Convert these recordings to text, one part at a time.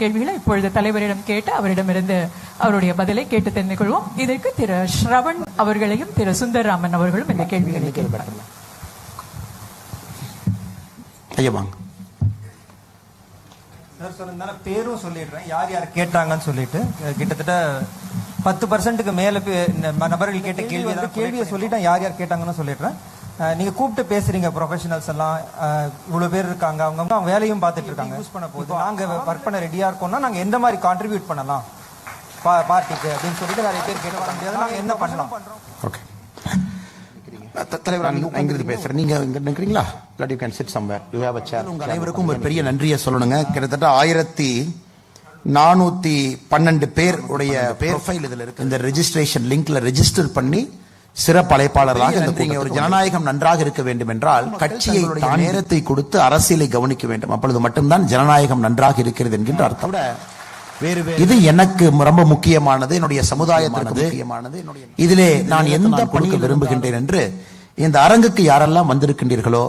கேள்விகளை இப்பொழுது தலைவரிடம் கேட்டு அவரிடமிருந்து அவருடைய பதிலை கேட்டு தெரிந்து கொள்வோம். இதற்கு திரு ஸ்ரவன் அவர்களையும் திரு சுந்தரராமன் அவர்களும் இந்த கேள்விகளை கேட்பார்கள். பேரும் சொல்லிடுறேன், யார் யார் கேட்டாங்கன்னு சொல்லிட்டு. கிட்டத்தட்ட 10% மேல நபர்கள் கேட்ட கேள்வியை சொல்லிட்டேன், யார் யார் கேட்டாங்கன்னு சொல்லிடுறேன். நீங்க கூப்பிட்டு பேசுறீங்க, ப்ரொஃபஷனல்ஸ் எல்லாம் இவ்வளவு பேர் இருக்காங்க, அவங்க வேலையும் பார்த்துட்டு இருக்காங்க. யூஸ் பண்ண போது நாங்க ஒர்க் பண்ண ரெடியா இருக்கோம்னா நாங்க எந்த மாதிரி கான்ட்ரிபியூட் பண்ணலாம் பார்ட்டிக்கு அப்படின்னு சொல்லிட்டு நிறைய பேர் கேட்டு வர முடியாது. நாங்க என்ன பண்ணலாம்? ஓகே தலைவர், இங்கிருந்து பேசுறேன், நீங்க இங்க நிக்கிறீங்களா? You can sit somewhere, you have a chair. உங்க அனைவருக்கும் ஒரு பெரிய நன்றியை சொல்லணுங்க. கிட்டத்தட்ட 1412 பேர் உடைய ப்ரொஃபைல் இதுல இருக்கு. இந்த ரெஜிஸ்ட்ரேஷன் லிங்க்ல ரெஜிஸ்டர் பண்ணி சிறப்பு அழைப்பாளராக இந்த ஒரு ஜனநாயகம் நன்றாக இருக்க வேண்டும் என்றால் கட்சியை நேரத்தை கொடுத்து அரசியலை கவனிக்க வேண்டும். அப்பொழுது மட்டும்தான் ஜனநாயகம் நன்றாக இருக்கிறது என்கின்ற அர்த்தம். இது எனக்கு ரொம்ப முக்கியமானது, என்னுடைய சமுதாயத்திற்கு முக்கியமானது. இதிலே நான் எந்த பணியை விரும்புகின்றேன் என்று இந்த அரங்குக்கு யாரெல்லாம் வந்திருக்கின்றீர்களோ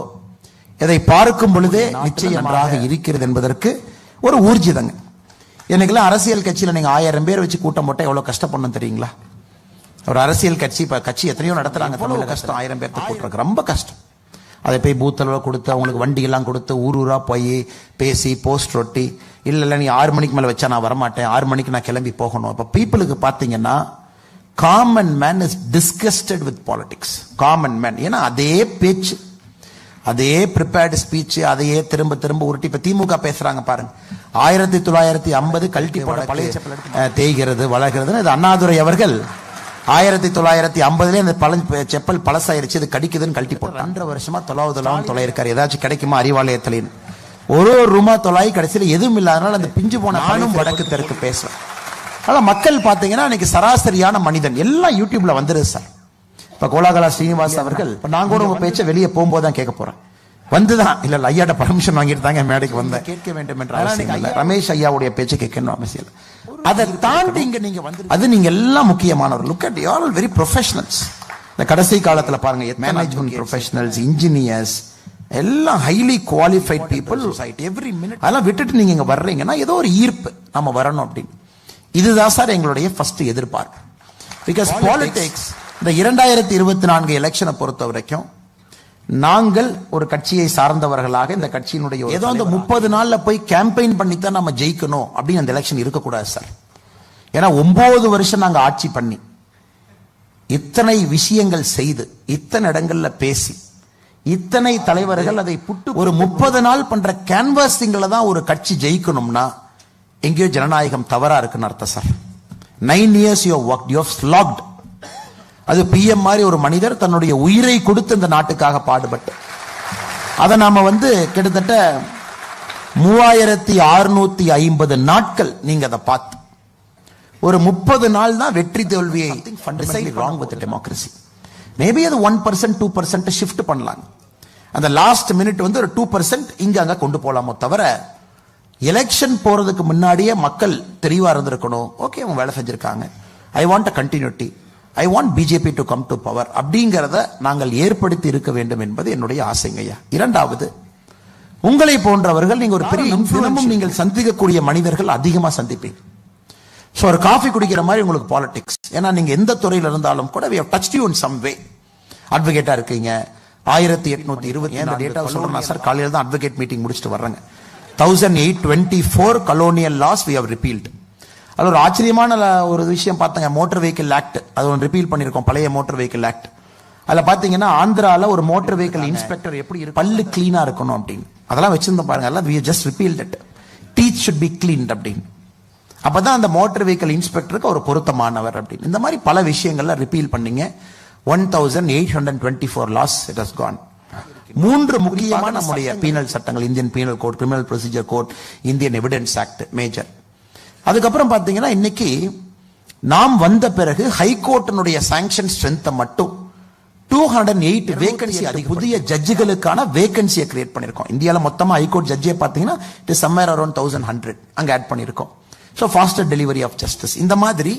இதை பார்க்கும் பொழுதே நிச்சயமாக இருக்கிறது என்பதற்கு ஒரு ஊர்ஜிதங்க. எனக்குலாம் அரசியல் கட்சியில நீங்க 1000 பேர் வச்சு கூட்டம் போட்டா எவ்வளவு கஷ்டப்படணும் தெரியுங்களா? ஒரு அரசியல் கட்சி இப்ப கட்சி எத்தனையோ நடத்துறாங்க, தமிழ்ல கஷ்டம். 1000 பேர்த்து கூட்டுறதுக்கு ரொம்ப கஷ்டம். அதை போய் பூத்தளவு கொடுத்து அவங்களுக்கு வண்டி எல்லாம் கொடுத்து ஊர் ஊரா போய் பேசி போஸ்ட் ஒட்டி, இல்ல நீ 6 மணிக்கு மேல வச்சா நான் வரமாட்டேன், 6 மணிக்கு நான் கிளம்பி போகணும். அப்ப பீப்புளுக்கு பாத்தீங்கன்னா common man is disgusted with politics. Common man, ஏன்னா அதே பேச்சு, அதே ப்ரிப்பேர்டு ஸ்பீச், அதையே திரும்ப திரும்ப உருட்டி. இப்ப திமுக பேசுறாங்க பாருங்க, 1950 கல்ட்டி போட பழைய தேய்கிறது வளர்கிறதுன்னு. இது அண்ணாதுரை அவர்கள் 1950 அந்த செப்பல் பழசாயிருச்சு, இது கடிக்குதுன்னு கழட்டி போட்டு 2 வருஷமா தொலையிருக்காரு. ஏதாச்சும் கிடைக்குமா அறிவாலயத்திலேன்னு ஒரு ரூமா தொலாய், கடைசியில் எதுவும் இல்லாதனால அந்த பிஞ்சு போன நானும் வடக்கு தெற்கு பேசுவேன். ஆனா மக்கள் பாத்தீங்கன்னா இன்னைக்கு சராசரியான மனிதன் எல்லாம் யூடியூப்ல வந்துருது சார். இப்ப கோலாகலா ஸ்ரீனிவாஸ் அவர்கள் நான் கூட உங்க பேச்ச வெளியே போகும்போது தான் கேட்க போறேன், வந்துதான் இல்ல ஐயாட்ட பர்மிஷன் வாங்கிட்டு தாங்க மேடைக்கு வந்தேன். கேட்க வேண்டும் என்ற அவசியம் இல்லை, ரமேஷ் ஐயாவுடைய பேச்சை கேட்கணும் அவசியம் இல்லை. அதை தாண்டி இங்க நீங்க வந்து அது நீங்க எல்லாம் முக்கியமானவர். Look at you all very professionals. இந்த கடைசி காலத்துல பாருங்க, மேனேஜ்மெண்ட் ப்ரொஃபஷனல்ஸ், இன்ஜினியர்ஸ் எல்லாம் highly qualified people. Every minute அதெல்லாம் விட்டுட்டு நீங்க இங்க வர்றீங்கன்னா ஏதோ ஒரு ஈர்ப்பு, நம்ம வரணும் அப்படின்னு. இதுதான் சார் எங்களுடைய ஃபர்ஸ்ட் எதிர்பார்ப்பு. பிகாஸ் பாலிடிக்ஸ் இந்த 2024 எலெக்ஷனை பொறுத்த வரைக்கும் நாங்கள் ஒரு கட்சியை சார்ந்தவர்களாக இந்த கட்சியினுடைய ஏதோ அந்த 30 நாள்ல போய் கேம்பெயின் பண்ணித்தான் நம்ம ஜெயிக்கணும் அப்படின்னு அந்த எலெக்ஷன் இருக்கக்கூடாது சார். ஏன்னா 9 வருஷம் நாங்க ஆட்சி பண்ணி இத்தனை விஷயங்கள் செய்து இத்தனை இடங்கள்ல பேசி இத்தனை தலைவர்கள் அதை புட்டு ஒரு 30 நாள் பண்ற கேன்வாசிங்ல தான் ஒரு கட்சி ஜெயிக்கணும்னா எங்கேயோ ஜனநாயகம் தவறா இருக்குன்னு அர்த்தம் sir. 9 years you have worked, you have slogged. அது PM மாதிரி ஒரு மனிதர் தன்னுடைய உயிரை கொடுத்து இந்த நாட்டுக்காக பாடுபட்டு அதை நாம வந்து கிட்டத்தட்ட 3650 நாட்கள் நீங்க அதை பார்த்து ஒரு 30 நாள் தான் வெற்றி தோல்வியை wrong with the democracy. Maybe அது 1% 2% ஷிஃப்ட் பண்ணலாம். அந்த லாஸ்ட் மினிட் வந்து ஒரு 2% இங்க அங்க கொண்டு போலாமோ தவிர எலெக்ஷன் போறதுக்கு முன்னாடியே மக்கள் தெளிவா இருந்திருக்கணும். ஓகே, அவங்க வேலை செஞ்சிருக்காங்க, I want a continuity, I want BJP to come to power அப்படிங்கிறத நாங்கள் ஏற்படுத்தி இருக்க வேண்டும் என்பது என்னுடைய ஆசைங்கய்யா. இரண்டாவது, உங்களை போன்றவர்கள் நீங்க ஒரு பெரிய தினமும் நீங்கள் சந்திக்கக்கூடிய மனிதர்கள் அதிகமா சந்திப்பீங்க. ஸோ ஒரு காஃபி குடிக்கிற மாதிரி உங்களுக்கு பாலிடிக்ஸ். ஏன்னா நீங்க எந்த துறையில் இருந்தாலும் கூட we have touched you in some way. அட்வொகேட்டா இருக்கீங்க. 1820 அந்த டேட்டா சொல்றேன் சார், காலையில தான் அட்வொகேட் மீட்டிங் முடிச்சுட்டு வர்றாங்க. 1824 colonial laws we have repealed. அது ஒரு ஆச்சரியமான ஒரு விஷயம் பார்த்தாங்க. மோட்டார் வெஹிக்கிள் ஆக்ட் அது ஒன்று ரிப்பீல் பண்ணியிருக்கோம், பழைய மோட்டார் வெஹிக்கிள் ஆக்ட். அதில் பார்த்தீங்கன்னா ஆந்திரால ஒரு மோட்டார் வெஹிக்கிள் இன்ஸ்பெக்டர் எப்படி இருக்கு, பல்லு கிளீனா இருக்கணும் அப்படின்னு அதெல்லாம் வச்சிருந்தோம் பாருங்க. அதெல்லாம் we just repealed it. Teeth should be cleaned அப்படின்னு. அப்பதான் அந்த மோட்டார் வெஹிக்கிள் இன்ஸ்பெக்டருக்கு ஒரு பொருத்தமானவர் அப்படின்னு. இந்த மாதிரி பல விஷயங்கள்ல ரிப்பீல் பண்ணீங்க. 1824 laws it has gone. 3 முக்கியமான நம்முடைய பீனல் சட்டங்கள், Indian penal code, criminal procedure code, Indian evidence act major. அதுக்கப்புறம் பாத்தீங்கன்னா இன்னைக்கு நாம் வந்த பிறகு ஹைகோர்ட்டினுடைய சாங்ஷன் ஸ்ட்ரென்த் மட்டும் 208 வேகன்சி, அதிக புதிய ஜட்ஜுகளுக்கான வேகன்சியை கிரியேட் பண்ணிருக்கோம். இந்தியால மொத்தமா ஹைகோர்ட் ஜட்ஜே பாத்தீங்கன்னா இட் இஸ் சம்வேர் அரௌண்ட் 1100 அங்க ஆட் பண்ணிருக்கோம். So faster delivery of justice. இந்த மாதிரி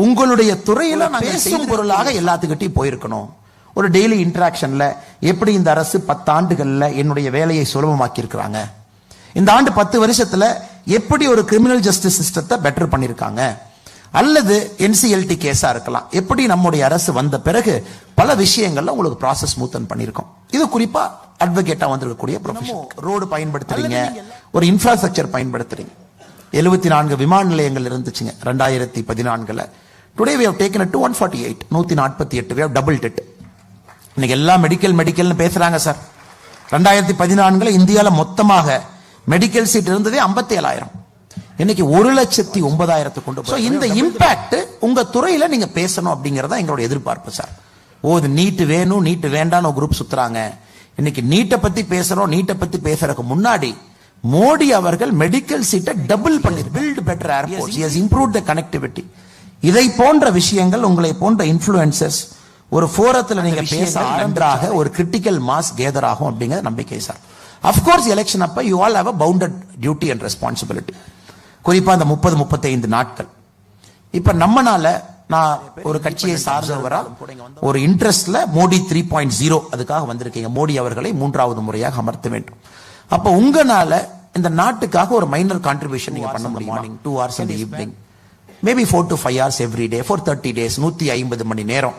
உங்களுடைய துறையில நாங்கள் பேசும் பொருளாக எல்லாத்துக்கிட்டையும் போயிருக்கணும். ஒரு டெய்லி இன்டராக்ஷன்ல எப்படி இந்த அரசு 10 ஆண்டுகள்ல என்னுடைய வேலையை சுலபமாக்கி இருக்கிறாங்க, இந்த ஆண்டு 10 வருஷத்துல எப்படி ஒரு கிரிமினல் ஜஸ்டிஸ் சிஸ்டத்தை பெட்டர் பண்ணிருக்காங்க, அல்லது NCLT கேஸா இருக்கலாம், எப்படி நம்முடைய அரசு வந்த பிறகு பல விஷயங்கள்ல உங்களுக்கு ப்ராசஸ் ஸ்மூத்தன் பண்ணிருக்கோம். இது குறிப்பா அட்வொகேட்டா வந்திருக்கக்கூடிய ப்ரொஃபஷன். ரோடு பயன்படுத்துறீங்க, ஒரு இன்ஃப்ராஸ்ட்ரக்சர் பயன்படுத்துறீங்க. 74 விமான நிலையங்கள் இருந்துச்சுங்க 2014. Today we have taken it to 148, 148. we have doubled it. இன்னைக்கு எல்லாம் மெடிக்கல்னு பேசுறாங்க சார். 2014 இந்தியால மொத்தமாக மெடிக்கல் சீட் இருந்ததே 57,000. இன்னைக்கு 1,09,000 கொண்டு போய் இந்த இம்பாக்ட் உங்க துறையில நீங்க பேசணும் அப்படிங்கறத எங்களோட எதிர்பார்ப்பு சார். இது நீட் வேணும் நீட் வேண்டாம் குரூப் சுத்துறாங்க. இன்னைக்கு நீட்டை பத்தி பேசுறோம். நீட்டை பத்தி பேசுறதுக்கு முன்னாடி மோடி அவர்கள் மெடிக்கல் சீட்டை டபுள் பண்ணி build better airports, he has improved the connectivity. இதை போன்ற விஷயங்கள் உங்களை போன்ற இன்ஃப்ளூயன்சர்ஸ் ஒரு ஃபோரத்துல நீங்க பேச நன்றாக ஒரு கிரிட்டிக்கல் மாஸ் கேதர் ஆகும் அப்படிங்கிற நம்பிக்கை சார். அப்கோர்ஸ் எலெக்ஷன் அப்ப you all have a bounded duty and responsibility. குறிப்பா அந்த 30-35 நாட்கள். இப்ப நம்மனால நான் ஒரு கட்சியை சார்ந்தவரா ஒரு இன்ட்ரெஸ்ட்ல மோடி 3.0 அதுக்காக வந்திருக்கீங்க. மோடி அவர்களை 3வது முறையாக அமர்த்த வேண்டும். அப்ப உங்களால இந்த நாட்டுக்காக ஒரு மைனர் கான்ட்ரிபியூஷன் நீங்க பண்ண முடியும். Morning 2 hours in the evening, maybe 4 to 5 hours every day for 30 days, 150 மணி நேரம்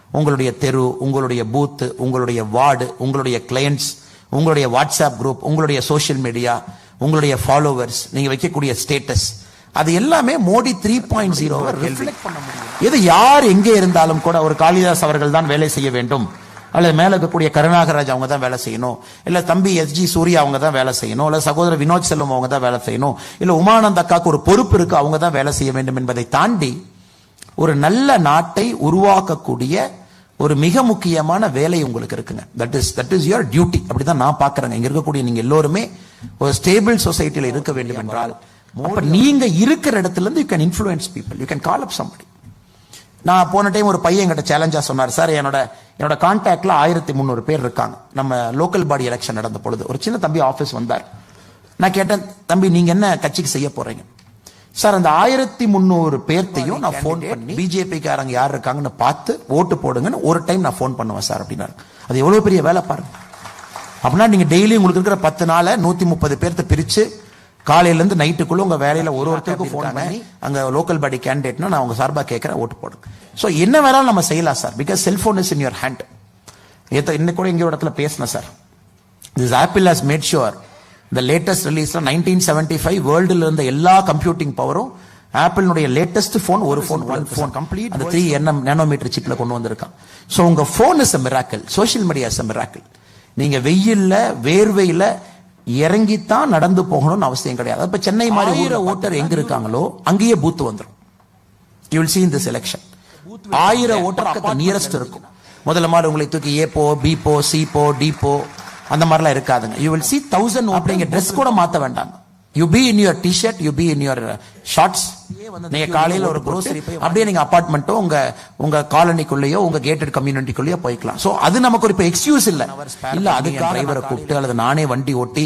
உங்களுடைய தெரு, உங்களுடைய பூத், உங்களுடைய வார்டு, உங்களுடைய கிளையன்ட்ஸ், உங்களுடைய வாட்ஸ்அப் குரூப், உங்களுடைய சோசியல் மீடியா, உங்களுடைய ஃபாலோவர்ஸ், நீங்க வைக்கக்கூடிய ஸ்டேட்டஸ், அது எல்லாமே மோடி 3.0 ரிஃப்ளெக்ட் பண்ண முடியும். இது யார் எங்கே இருந்தாலும் கூட ஒரு காளிதாஸ் அவர்கள் தான் வேலை செய்ய வேண்டும், அல்லது மேல இருக்கக்கூடிய கருணாகராஜ் அவங்க தான் வேலை செய்யணும், இல்ல தம்பி SG சூர்யா அவங்க தான் வேலை செய்யணும், இல்ல சகோதரர் வினோத் செல்வம் அவங்க தான் வேலை செய்யணும், இல்ல உமானந்த் அக்காக்கு ஒரு பொறுப்பு இருக்கு அவங்க தான் வேலை செய்ய வேண்டும் என்பதை தாண்டி ஒரு நல்ல நாட்டை உருவாக்கக்கூடிய ஒரு மிக முக்கியமான வேலை உங்களுக்கு இருக்குங்க. That is your duty. அப்படிதான் நான் பாக்குறேங்க. இங்க இருக்கக்கூடிய நீங்க எல்லோருமே ஒரு ஸ்டேபிள் சொசைட்டில இருக்க வேண்டும் என்றால் நீங்க இருக்கிற இடத்துல இருந்து you can influence people, you can call up somebody. நான் போன டைம் ஒரு பையன் என்கிட்ட சேலஞ்சா சொன்னார், சார் என்னோட கான்டாக்ட்ல 1300 பேர் இருக்காங்க. நம்ம லோக்கல் பாடி எலெக்ஷன் நடந்த பொழுது ஒரு சின்ன தம்பி ஆபீஸ் வந்தார். நான் கேட்டேன், தம்பி நீங்க என்ன கட்சிக்கு செய்ய போறீங்க? சார் அந்த 1300 பேர்த்தையும் நான் போன் பண்ணி பிஜேபிக்காரங்க யார் இருக்காங்கன்னு பார்த்து ஓட்டு போடுங்கன்னு ஒரு டைம் நான் போன் பண்ணுவேன் சார் அப்படின்னாரு. அது எவ்வளவு பெரிய வேலை பாருங்க. அப்படின்னா நீங்க டெய்லி உங்களுக்கு இருக்கிற 10 நாள 130 பேர்த்த பிரிச்சு காலையில இருந்து நைட்டுக்குள்ள உங்க வேலையில ஒருத்தருக்கும் போன் பண்ணி அங்க லோக்கல் பாடி கேண்டிடேட்னா நான் உங்க சார்பா கேட்கிறேன் ஓட்டு போடுங்க. சோ என்ன வேணாலும் நம்ம செய்யலாம் sir. Because cellphone is in your hand. இன்னைக்கு கூட இங்க ஒரு இடத்துல பேசினேன் sir. This apple has made sure the latest release 1975 வேர்ல்டுல இருந்த எல்லா கம்ப்யூட்டிங் பவரும் ஆப்பிளுடைய லேட்டஸ்ட் போன் ஒரு போன் கம்ப்ளீட் அந்த 3 நானோமீட்டர் சிப்ல கொண்டு வந்திருக்கான். சோ உங்க phone is a miracle, social media is a miracle. நீங்க வெயில்ல வேர்வையில இறங்கித்தான் நடந்து போகணும்னு அவசியம் கிடையாது. இப்ப சென்னை மாதிரி 1000 ஓட்டர் எங்க இருக்காங்களோ அங்கேயே பூத் வந்துடும். You will see in this election 1000 voter பக்கத்து நியரஸ்ட் இருக்கும். முதல்ல மாதிரி உங்களை தூக்கி ஏப்போ பிபோ சிபோ டிபோ அந்த மாதிரிலாம் இருக்காதுங்க. யூ வில் see 1000 அப்படிங்க ட்ரெஸ் கூட மாத்த வேண்டாம். You be in your t-shirt, you be in your shorts. நீங்க காலையில ஒரு grocery போய் அப்படியே நீங்க அபார்ட்மெண்ட்டோ உங்க காலனிக்குள்ளேயோ உங்க கேட்டட் கம்யூனிட்டிக்குள்ளேயோ போய்க்கலாம். சோ அது நமக்கு ஒரு எக்ஸ்கியூஸ் இல்ல. அதுக்கு டிரைவரை கூப்பிட்டு அல்லது நானே வண்டி ஓட்டி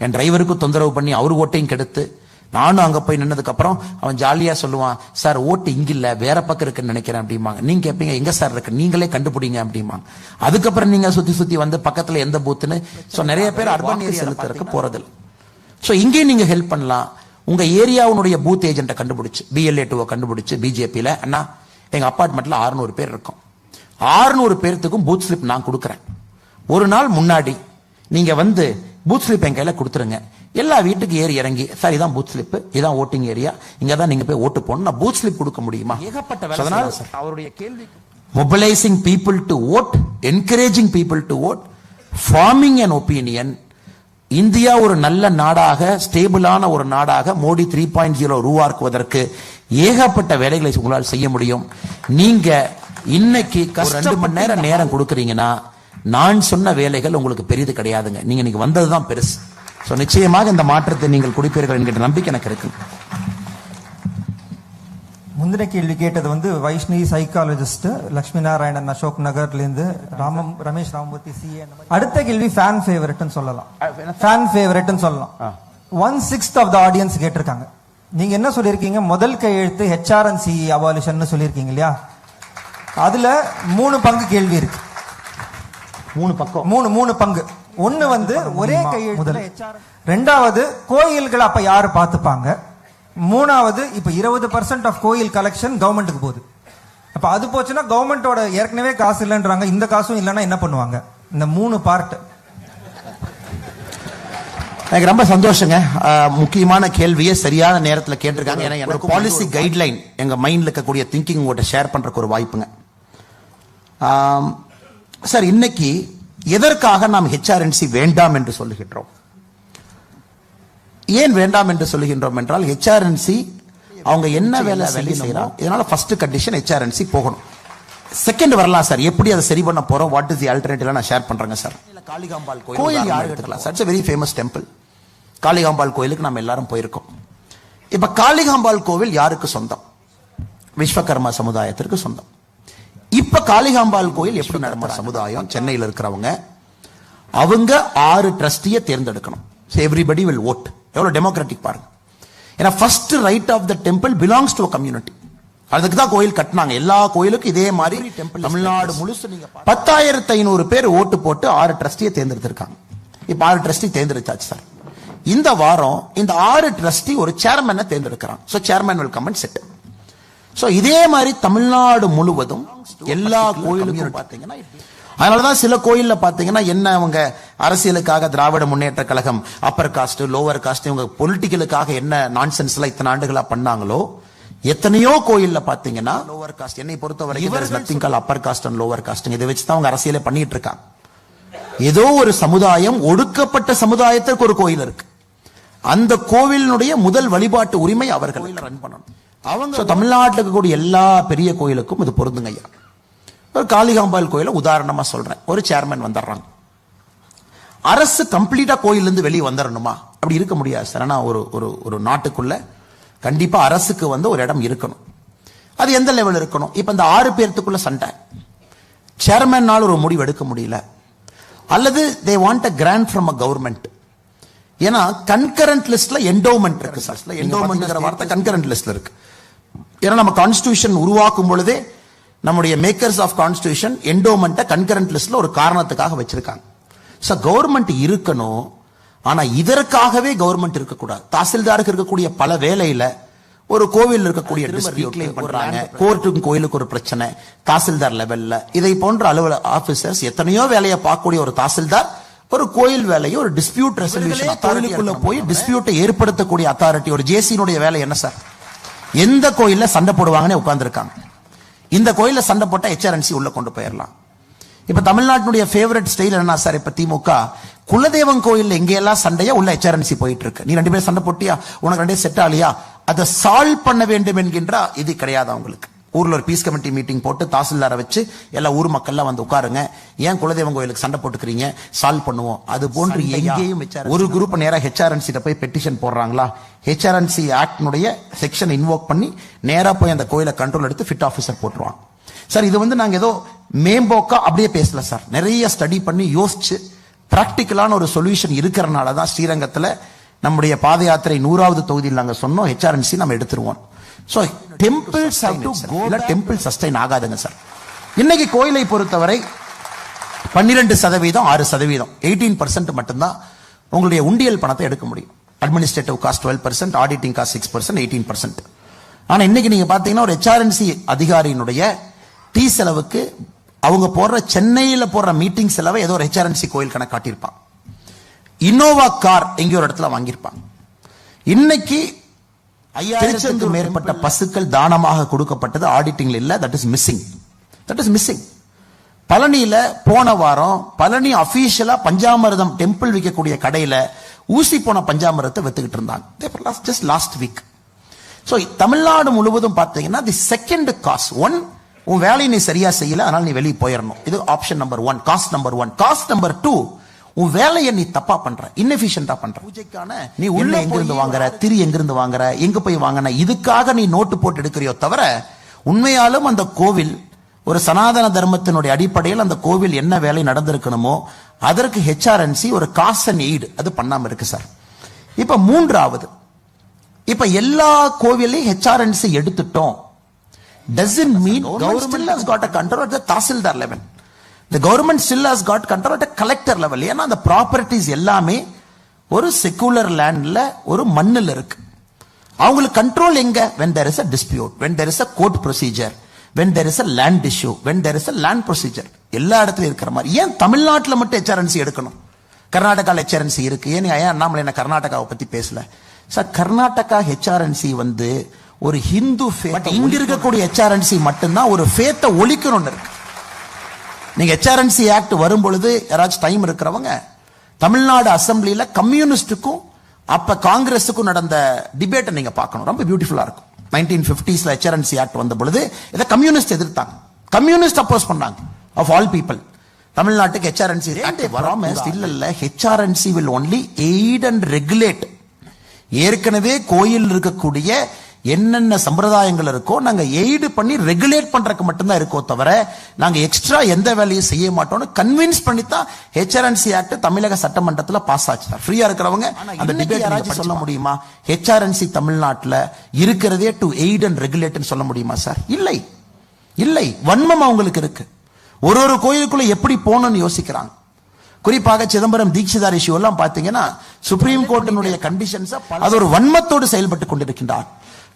என் டிரைவருக்கு தொந்தரவு பண்ணி அவரு ஓட்டையும் கெடுத்து நானும் அங்க போய் நின்னதுக்கு அப்புறம் அவன் ஜாலியா சொல்லுவான், சார் ஓட்டு இங்க இல்ல வேற பக்கம் இருக்குன்னு நினைக்கிறேன் அப்படிம்பாங்க. நீங்க கேட்பீங்க எங்க சார் இருக்கு, நீங்களே கண்டுபிடிங்க அப்படிம்பாங்க. அதுக்கப்புறம் நீங்க சுத்தி வந்து பக்கத்துல எந்த பூத்துன்னு. சோ நிறைய பேர் அர்பன் ஏரியா செலுத்துறதுக்கு போறதில்லை. சோ இங்கே நீங்க ஹெல்ப் பண்ணலாம். உங்க ஏரியாவுடைய பூத் ஏஜென்ட்டை கண்டுபிடிச்சு BLA2 கண்டுபிடிச்சு பிஜேபியில அண்ணா எங்க அபார்ட்மெண்ட்ல 600 பேர் இருக்கும், 600 பேர்த்துக்கும் பூத் ஸ்லிப் நான் கொடுக்குறேன். ஒரு நாள் முன்னாடி நீங்க வந்து பூத் ஸ்லிப் என் கையில கொடுத்துருங்க. எல்லா வீட்டுக்கு ஏறி இறங்கி சார் இதான் பூத் ஸ்லிப், இதான் ஓட்டிங் ஏரியா, இங்க தான் நீங்க போய் ஓட்டு போடணும், நான் பூத் ஸ்லிப் கொடுக்க முடியுமா? ஏகப்பட்ட வேலை. அவருடைய கேள்வி mobilizing people to vote, encouraging people to vote, forming an opinion. India ஒரு நல்ல நாடாக ஸ்டேபிளான ஒரு நாடாக மோடி 3.0 உருவாக்குவதற்கு ஏகப்பட்ட வேலைகளை உங்களால் செய்ய முடியும். நீங்க இன்னைக்கு 2 மணி நேரம் கொடுக்குறீங்கன்னா நான் சொன்ன வேலைகள் உங்களுக்கு பெரியது கிடையாதுங்க. நீங்க இன்னைக்கு வந்ததுதான் பெருசு. சோ நிச்சயமாக இந்த மாற்றத்தை நீங்கள் குடிப்பீர்கள் என்கிற நம்பிக்கை எனக்கு இருக்கு. முந்தின கேள்வி கேட்டது வந்து வைஷ்ணவி சைக்காலஜிஸ்ட், லட்சுமி நாராயணன் அசோக் நகர்ல இருந்து, ரமேஷ் ராமமூர்த்தி CA. அடுத்த கேள்வி ஃபேன் ஃபேவரட்னு சொல்லலாம். ஃபேன் ஃபேவரட்னு சொல்லலாம். 1/6 ஆஃப் த ஆடியன்ஸ் கேட்டிருக்காங்க. நீங்க என்ன சொல்லியிருக்கீங்க? முதல் கையெழுத்து HRNC அபாலிஷன் சொல்லியிருக்கீங்க இல்லையா? அதுல 3 பங்கு கேள்வி இருக்கு. 3 பங்கு ஒண்ணு வந்து ஒரே கையெழுத்துல ரெண்டாவது கோயில்களை அப்ப யாரு பாத்துப்பாங்க, மூணாவது இப்ப 20% ஆஃப் கோயில் கலெக்ஷன் கவர்மெண்ட்டுக்கு போகுது. அப்ப அது போச்சுன்னா கவர்மெண்டோட ஏற்கனவே காசு இல்லைன்றாங்க, இந்த காசும் இல்லைன்னா என்ன பண்ணுவாங்க? இந்த 3 பார்ட். எனக்கு ரொம்ப சந்தோஷங்க. முக்கியமான கேள்வியை சரியான நேரத்தில் கேட்டிருக்காங்க. ஏன்னா எனக்கு பாலிசி கைட்லைன் எங்க மைண்ட்ல இருக்கக்கூடிய திங்கிங் உங்கள்கிட்ட ஷேர் பண்றதுக்கு ஒரு வாய்ப்புங்க. சார், இன்னைக்கு எதற்காக நாம் ஹெச்ஆர்என்சி வேண்டாம் என்று சொல்லுகின்றோம்? ஏன் வேண்டாம் என்று சொல்லுகின்றோம் என்றால், ஹெச்ஆர்என்சி அவங்க என்ன வேலை செய்யறாங்க, இதனால ஃபர்ஸ்ட் கண்டிஷன் ஹெச்ஆர்என்சி போகணும். செகண்ட் வரலாம் சார், எப்படி அதை சரி பண்ண போறோம், வாட் இஸ் தி ஆல்டர்னேட்டிவ் நான் ஷேர் பண்றேங்க சார். காளிகாம்பாள் கோயில் யாரு எடுத்துக்கலாம் sir? It's a very famous temple. Kalikambal கோயிலுக்கு நம்ம எல்லாரும் போயிருக்கோம். இப்ப காளிகாம்பாள் கோவில் யாருக்கு சொந்தம்? விஸ்வகர்மா சமுதாயத்திற்கு சொந்தம். இப்ப காளிகாம்பாள் கோயில் எப்படி நடந்த சமுதாயம் சென்னையில் இருக்கிறவங்க அவங்க 6 ட்ரஸ்டியை தேர்ந்தெடுக்கணும். Everybody will vote. எவ்வளவு டெமோக்ராட்டிக் பாருங்க. ஏன்னா first right of the temple belongs to community. அதுக்கு தான் கோயில் கட்டினாங்க. எல்லா கோயிலுக்கும் இதே மாதிரி டெம்பிள் தமிழ்நாடு முழுசு நீங்க 10,500 பேர் ஓட்டு போட்டு 6 ட்ரஸ்டியை தேர்ந்தெடுத்திருக்காங்க. இப்ப 6 ட்ரஸ்டி தேர்ந்தெடுத்தாச்சு சார். இந்த வாரம் இந்த 6 ட்ரஸ்டி ஒரு சேர்மனை தேர்ந்தெடுக்கிறாங்க. So chairman will come and sit. So இதே மாதிரி தமிழ்நாடு முழுவதும் எல்லா கோயிலுக்கும் பாத்தீங்கன்னா, அதனாலதான் சில கோயில்ல பாத்தீங்கன்னா என்ன, அவங்க அரசியலுக்காக Dravida Munnetra Kazhagam upper caste lower cost இவங்க பொலிட்டிக்கலுக்காக என்ன நான்சென்ஸ் எல்லாம் இத்தனை ஆண்டுகளா பண்ணாங்களோ, எத்தனையோ கோயில்ல பாத்தீங்கன்னா லோவர் காஸ்ட், என்னை பொறுத்தவரைக்கும் nothing call upper caste and lower cost, இதை வச்சுதான் அவங்க அரசியலை பண்ணிட்டு இருக்காங்க. ஏதோ ஒரு சமுதாயம், ஒடுக்கப்பட்ட சமுதாயத்திற்கு ஒரு கோயில் இருக்கு, அந்த கோவிலினுடைய முதல் வழிபாட்டு உரிமை அவர்கள் ரன் பண்ணணும். அவங்க தமிழ்நாட்டில் இருக்கக்கூடிய எல்லா பெரிய கோயிலுக்கும் இது பொருந்துங்க ஐயா. ஒரு காளிகாம்பாள் கோயில உதாரணமா சொல்றேன். ஒரு சேர்மன் வந்துடுறாங்க. அரசு கம்ப்ளீட்டா கோயிலிருந்து வெளியே வந்துடணுமா? அப்படி இருக்க முடியாது சார். ஆனா ஒரு நாட்டுக்குள்ள கண்டிப்பா அரசுக்கு ஒரு இடம் இருக்கணும். அது எந்த லெவல் இருக்கணும்? இப்ப இந்த 6 பேர்த்துக்குள்ள சண்டை, சேர்மனால் ஒரு முடிவு எடுக்க முடியல, அல்லது they want a grand from a government. ஏன்னா கன்கரண்ட் லிஸ்ட்ல என்டோமெண்ட் இருக்கு சார். என்டோமெண்ட்ங்கிற வார்த்தை கன்கரண்ட் லிஸ்ட்ல இருக்கு. ஏன்னா நம்ம கான்ஸ்டிடியூஷன் உருவாக்கும் பொழுதே நம்முடைய மேக்கர்ஸ் ஆஃப் கான்ஸ்டிடியூஷன் என்டோமெண்ட்டை கன்கரண்ட் லிஸ்ட்ல ஒரு காரணத்துக்காக வச்சிருக்காங்க. சோ கவர்மெண்ட் இருக்கணும், ஆனா இதற்காகவே கவர்மெண்ட் இருக்கக்கூடாது. தாசில்தாருக்கு இருக்கக்கூடிய பல வேலையில ஒரு கோவில் இருக்கக்கூடிய பண்றாங்க, கோர்ட்டுக்கும் கோயிலுக்கு ஒரு பிரச்சனை, தாசில்தார் லெவல்ல இதை போன்ற அலுவலக ஆபீசர்ஸ் எத்தனையோ வேலையை பார்க்கக்கூடிய ஒரு தாசில்தார் ஒரு கோயில் வேலையை ஒரு டிஸ்பியூட் ரெசல்யூஷன் அத்தாரிட்டிக்குள்ள போய் டிஸ்பியூட்டை ஏற்படுத்தக்கூடிய அத்தாரிட்டி ஒரு ஜேசியினுடைய வேலை என்ன சார்? எந்த கோயில்ல சண்டை போடுவாங்கன்னு உட்கார்ந்துருக்காங்க. இந்த கோயில்ல சண்டை போட்டா ஹெச்ஆர்என்சி உள்ள கொண்டு போயிடலாம். இப்ப தமிழ்நாட்டினுடைய ஃபேவரட் ஸ்டைல் என்ன சார்? இப்ப திமுக குலதெய்வம் கோயில் எங்கெல்லாம் சண்டையா உள்ள ஹெச்ஆர்என்சி போயிட்டு இருக்கு. நீ 2 பேரும் சண்டை போட்டியா, உனக்கு 2 செட் ஆலியா, அதை சால்வ் பண்ண வேண்டும் என்கின்ற இது கிடையாது அவங்களுக்கு. ஊர்ல ஒரு பீஸ் கமிட்டி மீட்டிங் போட்டு தாசில்தாரை வச்சு எல்லா ஊர் மக்கள்லாம் வந்து உட்காருங்க, ஏன் குலதெய்வம் கோயிலுக்கு சண்டை போட்டுக்கிறீங்க, சால்வ் பண்ணுவோம். அது போன்று எங்கேயும் ஒரு குரூப் நேரா ஹெச்ஆர்என்சி போய் பெட்டிஷன் போடுறாங்களா? ஹெச்ஆர்என்சி ஆக்டினுடைய செக்ஷன் இன்வோக் பண்ணி நேரா போய் அந்த கோயிலை கண்ட்ரோல் எடுத்து ஃபிட் ஆஃபீஸர் போட்டுருவாங்க சார். இது நாங்க ஏதோ மேம்போக்கா அப்படியே பேசல சார். நிறைய ஸ்டடி பண்ணி யோசிச்சு பிராக்டிக்கலான ஒரு சொல்யூஷன் இருக்கிறனால தான் ஸ்ரீரங்கத்துல நம்முடைய பாத யாத்திரை 100வது தொகுதியில் நாங்க சொன்னோம் ஹெச்ஆர்என்சி நம்ம எடுத்துருவோம். So temples have to go, இல்ல டெம்பிள் சஸ்டைன் ஆகாதுங்க சார். இன்னைக்கு கோயிலை பொறுத்தவரை 12%, 6%, 18% மட்டும்தான் உங்களுடைய உண்டியல் பணத்தை எடுக்க முடியும். Administrative cost 12%, auditing cost 6%, 18%. ஆனா இன்னைக்கு நீங்க பாத்தீங்கன்னா ஒரு ஹெச்ஆர்என்சி அதிகாரியினுடைய டீ செலவுக்கு அவங்க போடுற சென்னையில போடுற மீட்டிங் செலவை ஏதோ ஒரு ஹெச்ஆர்என்சி கோயில் கணக்கு காட்டியிருப்பான். இன்னோவா கார் எங்கேயோ ஒரு இடத்துல வாங்கியிருப்பாங்க. இன்னைக்கு 5000க்கும் மேற்பட்ட பசுக்கள் தானமாக கொடுக்கப்பட்டது ஆடிட்டிங்ல இல்ல. That is missing. பழனியில போன வாரம் பழனி அபிஷியலா பஞ்சாமிர்தம் டெம்பிள் விற்கக்கூடிய கடையில ஊசி போன பஞ்சாமிரத்தை வித்துக்கிட்டு இருந்தாங்க just lost week. So Tamil Nadu முழுவதும் பாத்தீங்கன்னா தி செகண்ட் காஸ்ட் 1, உன் வேலையை நீ சரியா செய்யல, அதனால நீ வெளியே போயிடணும். இது option number 1, cost number 1. Cost number 2, உன் வேலையை நீ தப்பா பண்ற, இன்னெஃபிஷியன்ட்டா பண்ற. பூஜைக்கான நீ உள்ள எங்கிருந்து வாங்குற, திரி எங்கிருந்து வாங்குற, எங்க போய் வாங்கின, இதுக்காக நீ நோட்டு போட்டு எடுக்கிறியோ தவிர உண்மையாலும் அந்த கோவில் ஒரு சனாதன தர்மத்தினுடைய அடிப்படையில் அந்த கோவில் என்ன வேலை நடந்திருக்கணுமோ அதற்கு ஹெச்ஆர்என்சி ஒரு காஸ்ட் அண்ட் எய்டு அது பண்ணாம இருக்கு சார். இப்ப 3வது, இப்ப எல்லா கோவிலையும் ஹெச்ஆர்என்சி எடுத்துட்டோம், doesn't mean government has got a control at the tahsildar level. The government still has got control at a collector level. ஏன்னா அந்த ப்ராப்பர்ட்டிஸ் எல்லாமே ஒரு செகுலர் லேண்ட்ல ஒரு மண்ணில் இருக்கு. அவங்களுக்கு கண்ட்ரோல் எங்க? when there is a dispute, when there is a court procedure, when there is a land issue, when there is a land procedure. எல்லா இடத்துலயும் இருக்கிற மாதிரி ஏன் தமிழ்நாட்டில் மட்டும் HRNC எடுக்கணும்? கர்நாடகாவில் HRNC இருக்கு. ஏன் அண்ணாமலை என்ன கர்நாடகாவை பத்தி பேசல? சார், கர்நாடகா HRNC வந்து ஒரு ஹிந்து ஃபேத். இங்க இருக்கக்கூடிய HRNC மட்டும்தான் ஒரு ஃபேத்தை ஒழிக்கணும்னு இருக்கு. நீங்க HRNC ஆக்ட் வரும் பொழுது யாராச்சும் டைம் இருக்கிறவங்க தமிழ்நாடு அசம்பிளியில கம்யூனிஸ்டுக்கும் அப்ப காங்கிரஸுக்கும் நடந்த டிபேட்டை நீங்க பார்க்கணும். ரொம்ப பியூட்டிஃபுல்லா இருக்கும். 1950s HRNC ஆக்ட் வந்த பொழுது இதை கம்யூனிஸ்ட் எதிர்த்தாங்க. கம்யூனிஸ்ட் அப்போஸ் பண்ணாங்க. ஆஃப் ஆல் பீப்புள் தமிழ்நாட்டுக்கு HRNC இல்ல. HRNC will only aid and regulate. ஏற்கனவே கோயில் இருக்கக்கூடிய என்னென்ன சம்பிரதாயங்கள் இருக்கோ நாங்க எய்டு பண்ணி ரெகுலேட் பண்றதுக்கு மட்டும்தான் இருக்கோ தவிர நாங்க எக்ஸ்ட்ரா எந்த வேலையும் செய்ய மாட்டோம்னு கன்வின்ஸ் பண்ணி தான் HRNC ஆக்ட் தமிழக சட்டமன்றத்தில் பாஸ் ஆச்சு. ஃப்ரீயா இருக்கிறவங்க அந்த டிபேட் சொல்ல முடியுமா? HRNC தமிழ்நாட்டில் இருக்கிறதே டு எய்ட் அண்ட் ரெகுலேட் சொல்ல முடியுமா சார்? இல்லை, இல்லை. வன்மம் அவங்களுக்கு இருக்கு. ஒரு கோயிலுக்குள்ள எப்படி போகணும்னு யோசிக்கிறாங்க. குறிப்பாக சிதம்பரம் தீட்சிதார் இஷ்யூ எல்லாம் பாத்தீங்கன்னா சுப்ரீம் கோர்ட்டினுடைய கண்டிஷன்ஸ் அது ஒரு வன்மத்தோடு செயல்பட்டு கொண்டிருக்கின்றார்.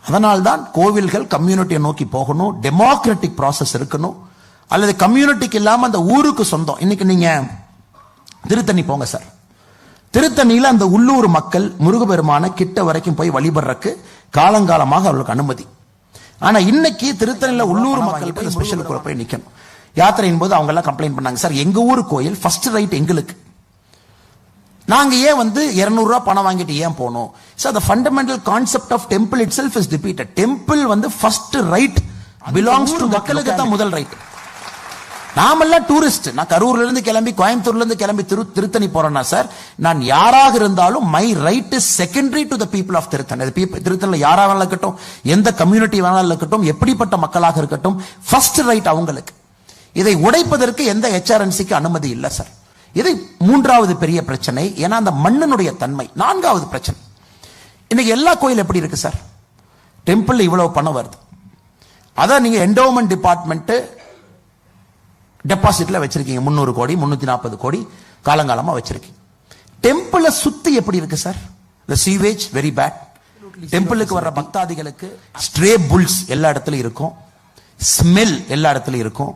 அதனால்தான் கோவில்கள் கம்யூனிட்டியை நோக்கி போகணும், டெமோக்ராட்டிக் ப்ராசஸ் இருக்கணும். அல்லது கம்யூனிட்டிக்கு இல்லாம அந்த ஊருக்கு சொந்தம். இன்னைக்கு நீங்க திருத்தணி போங்க சார். திருத்தணியில அந்த உள்ளூர் மக்கள் முருகபெருமான கிட்ட வரைக்கும் போய் வழிபடுறதுக்கு காலங்காலமாக அவர்களுக்கு அனுமதி. ஆனா இன்னைக்கு திருத்தணியில உள்ளூர் மக்கள் போய் ஸ்பெஷல் போய் நிக்கணும். யாத்திரையின் போது அவங்க எல்லாம் கம்ப்ளைண்ட் பண்ணாங்க, சார் எங்க ஊர் கோயில் ஃபர்ஸ்ட் ரைட் எங்களுக்கு, நாங்க ஏன் வந்து 200 ரூபாய் பணம் வாங்கிட்டு ஏன் போனோம்? Sir, the fundamental concept of temple itself is defeated. Temple வந்து ஃபர்ஸ்ட் ரைட் பிலாங்ஸ் டு மக்களுக்கு தான் முதல் ரைட். நாமெல்லாம் டூரிஸ்ட். நான் கரூர்ல இருந்து கிளம்பி கோயம்புத்தூர்ல இருந்து கிளம்பி திருத்தணி போறேன்னா சார், நான் யாராக இருந்தாலும் my right is secondary to the people of Tiruttani. திருத்தணில யாரா வேணாலும் இருக்கட்டும், எந்த கம்யூனிட்டி வேணாலும் இருக்கட்டும், எப்படிப்பட்ட மக்களாக இருக்கட்டும், ஃபர்ஸ்ட் ரைட் அவங்களுக்கு. இதை உடைப்பதற்கு எந்த HRNCக்கு அனுமதி இல்லை சார். இது மூன்றாவது பெரிய பிரச்சனை. ஏன்னா அந்த மண்ணினுடைய தன்மை. நான்காவது பிரச்சனை, இன்னைக்கு எல்லா கோயில் எப்படி இருக்கு சார்? டெம்பிள் இவ்வளவு பணம் வருது, அதான் நீங்க என்டோமெண்ட் டிபார்ட்மெண்ட் டெபாசிட்ல வச்சிருக்கீங்க 300 கோடி 340 கோடி காலங்காலமா வச்சிருக்கீங்க. டெம்பிளை சுத்தி எப்படி இருக்கு sir? the sewage very bad. டெம்பிளுக்கு வர்ற பக்தாதிகளுக்கு ஸ்ட்ரே புல்ஸ் எல்லா இடத்துலயும் இருக்கும், ஸ்மெல் எல்லா இடத்துலயும் இருக்கும்,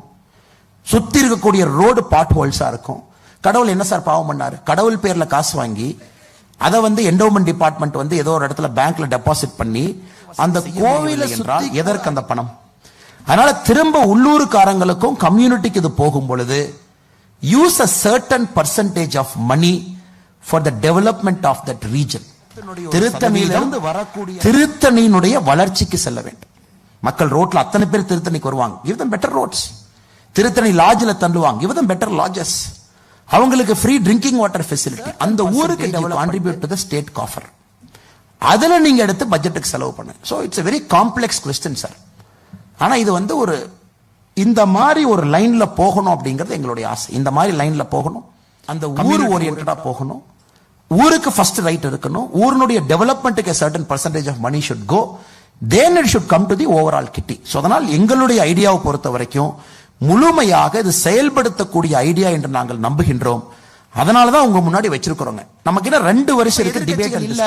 சுத்தி இருக்கக்கூடிய ரோடு பாட் ஹோல்ஸா இருக்கும். கடவுள் என்ன சார் பாவம் பண்ணாரு? கடவுள் பேர்ல காசு வாங்கி அதை வந்து என்டோமெண்ட் டிபார்ட்மெண்ட் வந்து ஏதோ ஒரு இடத்துல பேங்க்ல டெபாசிட் பண்ணி அந்த கோவிலை என்றால் எதற்கு அந்த பணம்? அதனால திரும்ப உள்ளூர்காரங்களுக்கும் கம்யூனிட்டிக்கு இது போகும் பொழுது use a certain percentage of money for the development of that region. திருத்தணியிலிருந்து வரக்கூடிய திருத்தணியினுடைய வளர்ச்சிக்கு செல்ல வேண்டும். மக்கள் ரோட்ல அத்தனை பேர் திருத்தணிக்கு வருவாங்க, give them better roads. Tiruttani லாட்ஜ்ல தள்ளுவாங்க, give them better lodges. அவங்களுக்கு ஃப்ரீ ட்ரிங்கிங் வாட்டர் ஃபெசிலிட்டி. அந்த ஊருக்கு contribute to the state coffer. அதுல நீங்க எடுத்து பட்ஜெட்டுக்கு செலவு பண்ணுங்க. So it's a very complex question sir. ஆனா இது வந்து ஒரு இந்த மாதிரி ஒரு லைன்ல போகணும் அப்படிங்கிறது எங்களுடைய ஆசை. இந்த மாதிரி லைன்ல போகணும், அந்த ஊர் ஓரியன்டா போகணும், ஊருக்கு ஃபர்ஸ்ட் ரைட் இருக்கணும், ஊரினுடைய டெவலப்மெண்ட்டுக்கு a certain percentage of money should go, then it should come to the overall kitty. So அதனால் எங்களுடைய ஐடியாவை பொறுத்த வரைக்கும் முழுமையாக இது செயல்படுத்தக்கூடிய ஐடியா என்று நாங்கள் நம்புகின்றோம். அதனாலதான் உங்க முன்னாடி வச்சிருக்கிறோங்க. நமக்கு என்ன 2 வருஷம் இருக்கு டிபேட் இல்ல.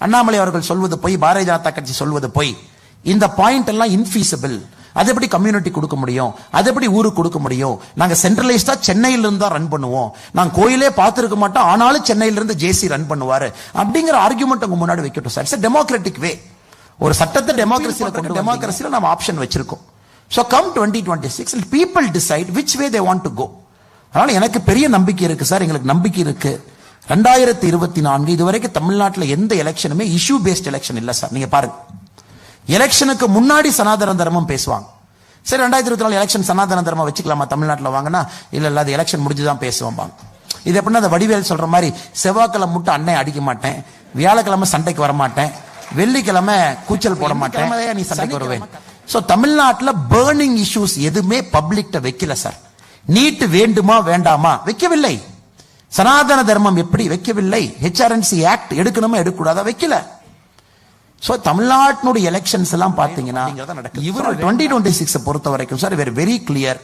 அண்ணாமலை அவர்கள் சொல்வது போய், பாரதிய ஜனதா கட்சி சொல்வது போய். இந்த பாயிண்ட் எல்லாம் இன்ஃபீசிபிள். அது எப்படி கம்யூனிட்டி கொடுக்க முடியும்? அது எப்படி ஊருக்கு கொடுக்க முடியும்? நாங்க சென்ட்ரலைஸ்டா சென்னையில இருந்து தான் ரன் பண்ணுவோம், நாங்க கோயிலே பார்த்திருக்க மாட்டோம், ஆனாலும் சென்னையில இருந்து ஜேசி ரன் பண்ணுவாரு அப்படிங்கிற ஆர்குமெண்ட் உங்க முன்னாடி வைக்கட்டும் சார். இட்ஸ் டெமோக்ராட்டிக் வே. ஒரு சட்டத்தை டெமோக்ரஸில நம்ம ஆப்ஷன் வச்சிருக்கோம். So come 2026 and people decide which way they want to go. அதனால எனக்கு பெரிய நம்பிக்கை இருக்கு சார், எங்களுக்கு நம்பிக்கை இருக்கு. 2024 இதுவரைக்கும் தமிழ்நாட்டில் எந்த எலெக்ஷனுமே இஷ்யூ பேஸ்ட் எலெக்ஷன் இல்ல சார். நீங்க பாருங்க, எலெக்ஷனுக்கு முன்னாடி சனாதன தர்மம் பேசுவாங்க. சரி, 2024 எலெக்ஷன் சனாதன தர்மம் வச்சுக்கலாமா தமிழ்நாட்டில் வாங்கினா? இல்ல அது எலெக்ஷன் முடிஞ்சுதான் பேசுவோம். இது எப்படின்னா அந்த வடிவேல் சொல்ற மாதிரி, செவ்வாய்க்கிழமை மட்டும் அன்னை அடிக்க மாட்டேன், வியாழக்கிழமை சண்டைக்கு வர மாட்டேன், வெள்ளிக்கிழமை கூச்சல் போட மாட்டேன், நீ சண்டைக்கு வருவேன். சோ தமிழ்நாட்டில் பர்னிங் இஷ்யூஸ் எதுவுமே பப்ளிக்ட வைக்கல சார். நீட் வேண்டுமா வேண்டாமா வைக்கவில்லை. சனாதன தர்மம் எப்படி வைக்கவில்லை. HRNC ஆக்ட் எடுக்கணுமா எடுக்கக்கூடாதா வைக்கல. சோ தமிழ்நாட்டினுடைய எலெக்ஷன்ஸ் எல்லாம் பாத்தீங்கன்னா இவர் 2026 பொறுத்த வரைக்கும் sir very clear.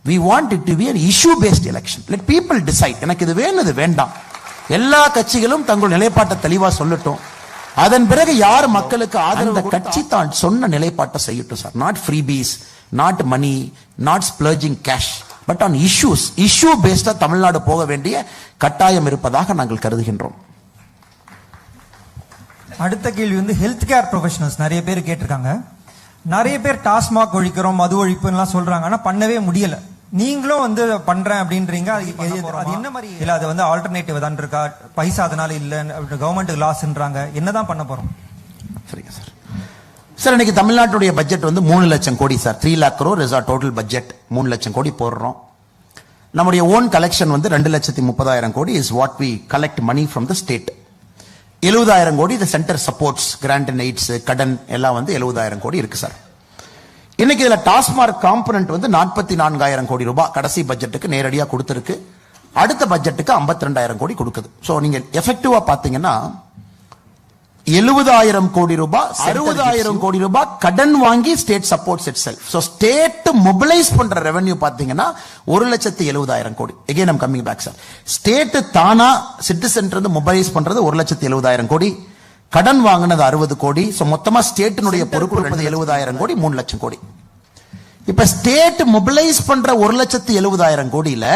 we want it to be an issue based election. Let people decide. எனக்கு இது வேணும் இது வேண்டாம், எல்லா கட்சிகளும் தங்கள் நிலைப்பாட்டை தெளிவா சொல்லட்டும். அதன் பிறகு யார் மக்களுக்கு ஆதரவு கட்சி தான் சொன்ன நிலைப்பாட்டை செய்யட்டும் sir. Not freebies, not money, not splurging cash, but on issues. Issue பேஸ்டா தமிழ்நாடு போக வேண்டிய கட்டாயம் இருப்பதாக நாங்கள் கருதுகின்றோம். அடுத்த கேள்வி வந்து ஹெல்த் கேர் ப்ரொஃபஷனல்ஸ் நிறைய பேர் கேட்டிருக்காங்க. நிறைய பேர் டாஸ்மாக் ஒழிக்கிறோம், மது ஒழிப்புலாம் சொல்றாங்க, ஆனா பண்ணவே முடியல. நீங்களும் வந்து பண்றேன் அப்படின்றீங்க. அது என்ன மாதிரி இல்ல, அது வந்து ஆல்டர்னேட்டிவ் தான் இருக்கா? பைசா அதனால இல்ல, கவர்மெண்ட்டுக்கு லாஸ்ன்றாங்க, என்னதான் பண்ண போறோம்? சரிங்க சார். சார் இன்னைக்கு தமிழ்நாட்டுடைய பட்ஜெட் வந்து 3 லட்சம் கோடி sir. 3 lakh crore is our total budget. 3 லட்சம் கோடி போடுறோம். நம்முடைய ஓன் கலெக்ஷன் வந்து 2,30,000 கோடி is what we collect money from the state. 70,000 கோடி இந்த centre supports, grant and aids, கடன் எல்லாம் வந்து 70,000 கோடி இருக்கு சார். இன்னைக்கு இதுல டாஸ்மார்க் காம்பனன்ட் வந்து 44,000 கோடி ரூபாய் கடைசி பட்ஜெட்டுக்கு நேரடியா கொடுத்திருக்கு. அடுத்த பட்ஜெட்டுக்கு 52,000 கோடி கொடுக்குது. சோ நீங்க எஃபெக்டிவா பாத்தீங்கன்னா 70,000 கோடி ரூபாய், 60,000 கோடி ரூபாய் கடன் வாங்கி state supports itself. So state mobilise பண்ற ரெவென்யூ பாத்தீங்கன்னா 1,70,000 கோடி. Again I'm coming back sir. State தானா சிட்டிசன் இருந்து மொபிலைஸ் பண்றது 1,70,000 கோடி, கடன் வாங்கினது 60 கோடி. சோ மொத்தமா ஸ்டேட்டினுடைய பொறுப்பு 70,000 கோடி, 3 லட்சம் கோடி. இப்ப ஸ்டேட் மொபிலைஸ் பண்ற 1,70,000 கோடியில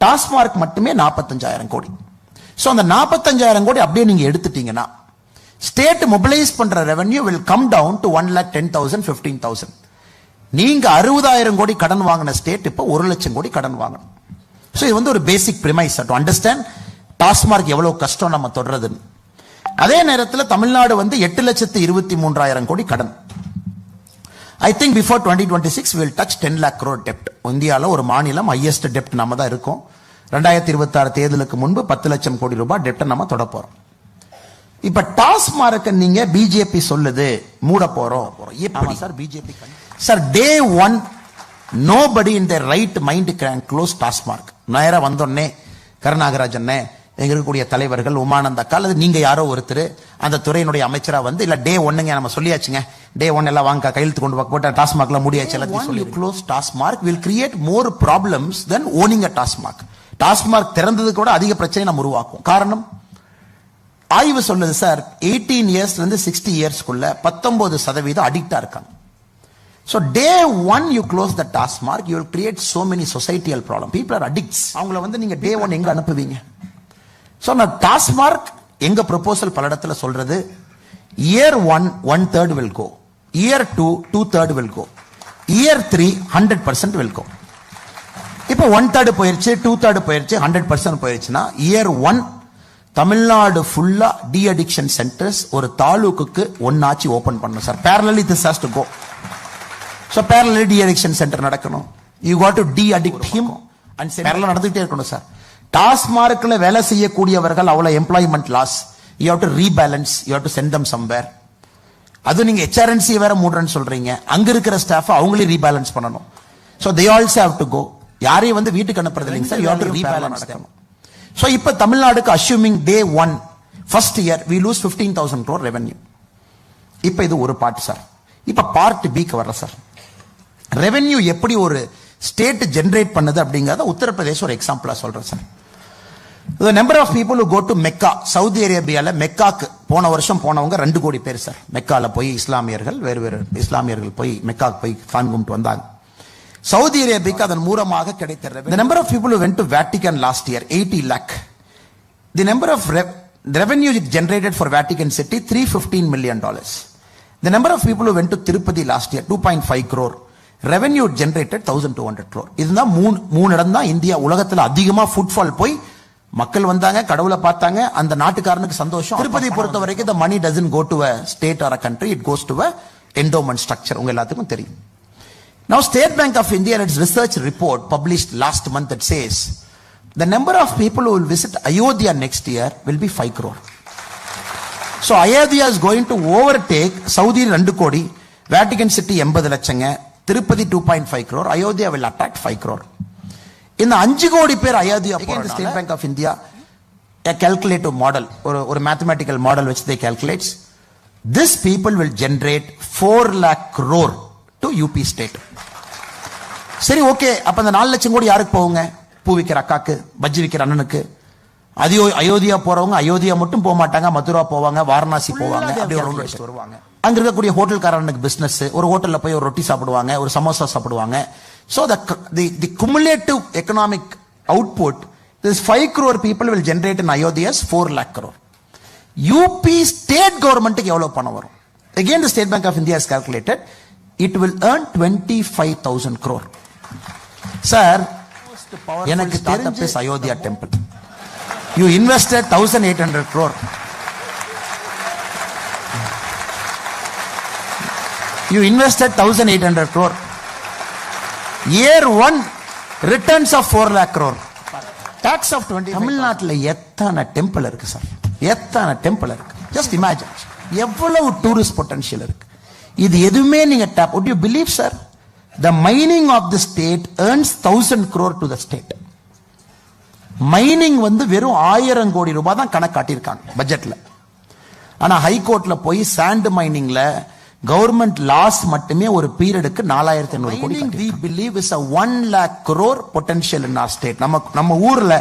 டாஸ்மார்க் மட்டுமே 45,000 கோடி. சோ அந்த 45,000 கோடி அப்படியே நீங்க எடுத்துட்டீங்கன்னா ஸ்டேட் மொபிலைஸ் பண்ற revenue will come down to 1,10,000, 15,000. நீங்க 60,000 கோடி கடன் வாங்கின ஸ்டேட் இப்ப 1 லட்சம் கோடி கடன் வாங்கணும். சோ இது வந்து ஒரு பேசிக் பிரிமைஸ் டு அண்டர்ஸ்டாண்ட் டாஸ்மார்க் எவ்வளவு கஷ்டம் நம்ம தொடர்றதுன்னு. அதே நேரத்தில் தமிழ்நாடு வந்து 8,23,000 கோடி கடன். I think before 2026 will touch 10 lakh crore debt. இந்தியாவில் ஒரு மாநிலம் ஹையஸ்ட் டெப்ட் நம்ம தான் இருக்கோம். 2026 தேர்தலுக்கு முன்பு 10 லட்சம் கோடி ரூபாய் டெப்ட் நம்ம தொட போறோம். இப்ப டாஸ்மார்க் நீங்க பிஜேபி சொல்லுது மூட போறோம். எப்படி sir BJP? Sir day 1 nobody in their right mind can close TASMAC. நேரா வந்தோடனே கருணாகராஜன் எங்க இருக்கக்கூடிய தலைவர்கள், உமானந்த அக்கா அல்லது நீங்க யாரோ ஒருத்தர் அந்த துறையினுடைய அமைச்சரா வந்து இல்ல டே 1 நம்ம சொல்லியாச்சுங்க, டே 1 எல்லாம் வாங்க கையெழுத்து கொண்டு போட்ட டாஸ்மாக்ல முடியாச்சு எல்லாத்தையும் சொல்லி close TASMAC will create more problems than owning a TASMAC. TASMAC திறந்தது கூட அதிக பிரச்சனை நம்ம உருவாக்கும். காரணம் ஆய்வு சொல்லுது சார், 18 இயர்ஸ்ல இருந்து 60 இயர்ஸ்க்குள்ள 19% அடிக்டா இருக்காங்க. So day 1 you close the taskmark, you will create so many societal problem. People are addicts. அவங்கள வந்து நீங்க day 1 எங்க அனுப்புவீங்க? So நான் டாஸ்மார்க் எங்க ப்ரொபோசல் பல இடத்துல சொல்றது, year 1 1/3 will go, year 2 2/3 will go, year 3 100% will go. இப்போ 1/3 போயிருச்சு, 2/3 போயிருச்சு, 100% போயிருச்சுன்னா year 1 தமிழ்நாடு ஃபுல்லா டி அடிக்ஷன் சென்டர்ஸ் ஒரு தாலுக்குக்கு ஒன்னாச்சு ஓபன் பண்ணணும் sir. parallelly this has to go. So parallel de addiction centre நடக்கணும். you got to de-addict him and parallel நடந்துட்டே இருக்கணும் sir. டாஸ்மார்க்ல வேலை செய்யக்கூடியவர்கள் அவ்வளவு employment loss, you have to rebalance, you have to send them somewhere. அது நீங்க HRNC வேற மூடுறேன்னு சொல்றீங்க, அங்க இருக்கிற ஸ்டாஃப் அவங்களே ரீபேலன்ஸ் பண்ணணும். So they also have to go. யாரையும் வந்து வீட்டுக்கு அனுப்புறது இல்லைங்க sir, you have to rebalance நடக்கணும். So இப்ப தமிழ்நாடுக்கு assuming day 1 first year we lose 15,000 crore revenue. இப்ப இது ஒரு பார்ட் சார். இப்ப பார்ட் பிக்கு வர்ற சார். ரெவென்யூ எப்படி ஒரு ஸ்டேட் ஜெனரேட் பண்ணது அப்படிங்கறத உத்தரப்பிரதேச ஒரு எக்ஸாம்பிளா சொல்றேன் sir. The number of people who go to Mecca, Saudi அரேபியால மெக்காக்கு போன வருஷம் போனவங்க 2 கோடி பேர் சார். மெக்கால போய் இஸ்லாமியர்கள் வேறு இஸ்லாமியர்கள் போய் மெக்காக்கு போய் சாமி கும்பிட்டு வந்தாங்க. சவுதி அரேபியாக்கு அதன் மூலமாக கிடைத்த the number of people who went to Vatican last year 80 lakh. The number of revenue generated for Vatican City $315 million. The number of people who went to Tirupati last year 2.5 crore. Revenue generated 1,200 crore. இதுதான் மூணு இடம் தான் India உலகத்துல அதிகமா footfall போய் மக்கள் வந்தாங்க, கடவுளை பார்த்தாங்க, அந்த நாட்டுக்காரனுக்கு சந்தோஷம். திருப்பதி பொறுத்த வரைக்கும் the money doesn't go to a state or a country, it goes to a endowment structure. உங்க எல்லாத்துக்கும் தெரியும். Now State Bank of India in its research report published last month that says the number of people who will visit Ayodhya next year will be 5 crore. So Ayodhya is going to overtake Saudi 2 கோடி, Vatican City 80 லட்சங்க, Tirupati 2.5 crore, Ayodhya will attract 5 crore. இந்த 5 கோடி பேர் அயோத்தியா போறாங்க. State Bank of India a calculative model ஒரு mathematical model which they calculates this people will generate 4 lakh crore to UP state. சரி okay, அப்ப அந்த 4 லட்சம் கோடி யாருக்கு போகுங்க? பூ விற்கிற அக்காக்கு, பஜ்ஜி விற்கிற அண்ணனுக்கு. அயோத்தியா போறவங்க அயோத்தியா மட்டும் போக மாட்டாங்க, மதுரா போவாங்க, வாரணாசி போவாங்க, அப்படியே வருவாங்க. அங்க இருக்கக்கூடிய ஹோட்டல்காரனுக்கு பிசினஸ், ஒரு ஹோட்டல்ல போய் ஒரு ரொட்டி சாப்பிடுவாங்க, ஒரு சமோசா சாப்பிடுவாங்க. So the cumulative economic output, this 5 crore people will generate in Ayodhya is 4 lakh crore. UP state government க்கு எவ்வளவு பணம் வரும்? Again the State Bank of India has calculated it will earn 25,000 crore. Sir, எனக்கு startup is Ayodhya temple. You invested 1,800 crore. You invested 1,800 crore. Year 1 returns of 4 lakh crore. Tax of 20. தமிழ்நாட்டில் எத்தனை temple இருக்கு sir? எத்தனை temple இருக்கு? Just imagine. எவ்வளவு tourist potential இருக்கு. இது எதுவுமே நீங்க tape. Would you believe sir? The mining of the state earns 1,000 crore to the state. Mining வந்து வெறும் 1000 கோடி ரூபாய் தான் கணக்கு காட்டியிருக்காங்க பட்ஜெட்ல. ஆனா ஹைகோர்ட்ல போய் சாண்ட் மைனிங்ல கவர்மெண்ட் லாஸ் மட்டுமே ஒரு பீரியடுக்கு 4,500 கோடி. we believe is a 1 lakh crore potential in our state. நம்ம ஊர்ல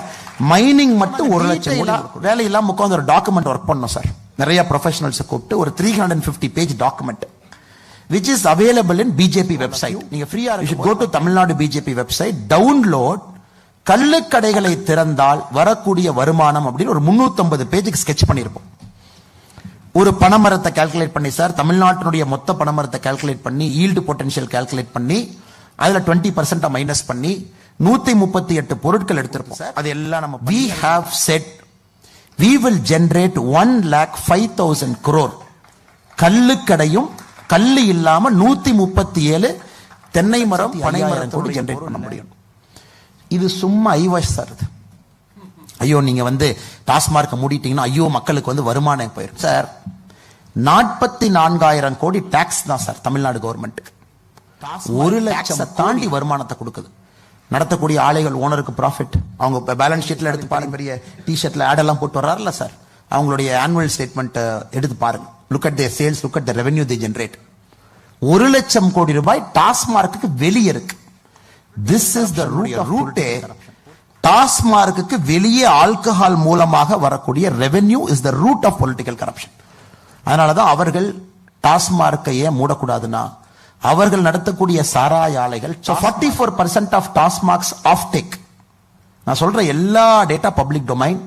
மைனிங் மட்டும் 1 லட்சம் கோடி. வேலை இல்லாம உட்கார்ந்து ஒரு டாக்குமெண்ட் ஒர்க் பண்ணோம் சார். நிறைய ப்ரொஃபஷனல்ஸ் கூப்பிட்டு ஒரு 350 page document which is available in BJP website. நீங்க ஃப்ரீயா you should go to Tamil Nadu BJP website, download கள்ளுக்கடைகளை திறந்தால் வரக்கூடிய வருமானம் அப்படின்னு ஒரு 350 பேஜுக்கு ஸ்கெட்ச் பண்ணியிருப்போம். ஒரு பணமரத்தை கால்குலேட் பண்ணி சார், தமிழ்நாட்டினுடைய மொத்த பணமரத்தை கால்குலேட் பண்ணி, ஈல்டு பொட்டன்ஷியல் கால்குலேட் பண்ணி, அதுல 20% மைனஸ் பண்ணி 138 பொருட்கள் எடுத்திருப்போம். அது எல்லாம் நம்ம we have said we will generate 1,05,000 crore. கள்ளுக்கடையும் கல்லு இல்லாம 137 தென்னை மரம், பனை மரம் கூட ஜெனரேட் பண்ண முடியும். இது சும்மா ஐவாஷ் சார். ஐயோ நீங்க வந்து டாஸ்மார்க்க மூடிட்டீங்கன்னா ஐயோ மக்களுக்கு வந்து வருமானம் போயிடும் சார். 44,000 கோடி டாக்ஸ் தான் சார் தமிழ்நாடு கவர்மெண்ட்டுக்கு. 1 லட்சம் தாண்டி வருமானத்தை கொடுக்குது. நடத்தக்கூடிய ஆலைகள் ஓனருக்கு ப்ராஃபிட். அவங்க பேலன்ஸ் ஷீட்ல எடுத்து பாருங்க, பெரிய டிஷர்ட்ல ஆட் எல்லாம் போட்டு வர்றாருல சார், அவங்களுடைய ஆனுவல் ஸ்டேட்மெண்ட் எடுத்து பாருங்க. Look at their sales, look at the revenue they generate. 1 லட்சம் கோடி ரூபாய் டாஸ்மார்க்கு வெளியே இருக்கு. This is the ரூட்டே. டாஸ்மார்க்கு வெளியே ஆல்கஹால் மூலமாக வரக்கூடிய revenue is the root of political corruption. அதனாலதான் அவர்கள் டாஸ்மார்க்கை ஏன் மூடக்கூடாதுன்னா, அவர்கள் நடத்தக்கூடிய சாராய ஆலைகள் 44% ஆஃப் டாஸ்மார்க்ஸ் ஆஃப் டேக். நான் சொல்ற எல்லா டேட்டா பப்ளிக் டொமைன்.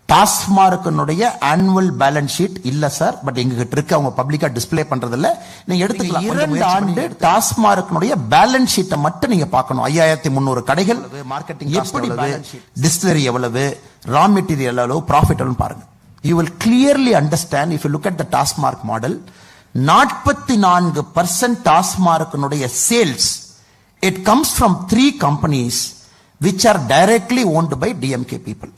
டாஸ்மார்க்கினுடைய ஆனுவல் பேலன்ஸ் ஷீட் இல்ல சார், பட் எங்ககிட்ட இருக்கு. அவங்க பப்ளிக்கா டிஸ்ப்ளே பண்றது இல்ல. நீங்க எடுத்துக்கலாம். 2 ஆண்டு டாஸ்மார்க்கினுடைய பேலன்ஸ் ஷீட்டை மட்டும் நீங்க பார்க்கணும். 5,300 கடைகள், மார்க்கெட்டிங் எப்படி, டிஸ்டிலரி எவ்வளவு, ரா மெட்டீரியல் எவ்வளவு, ப்ராஃபிட் எவ்வளவு பாருங்க. You will clearly understand if you look at the Tasmark model. 44% டாஸ்மார்க்கினுடைய sales it comes from 3 companies which are directly owned by DMK people.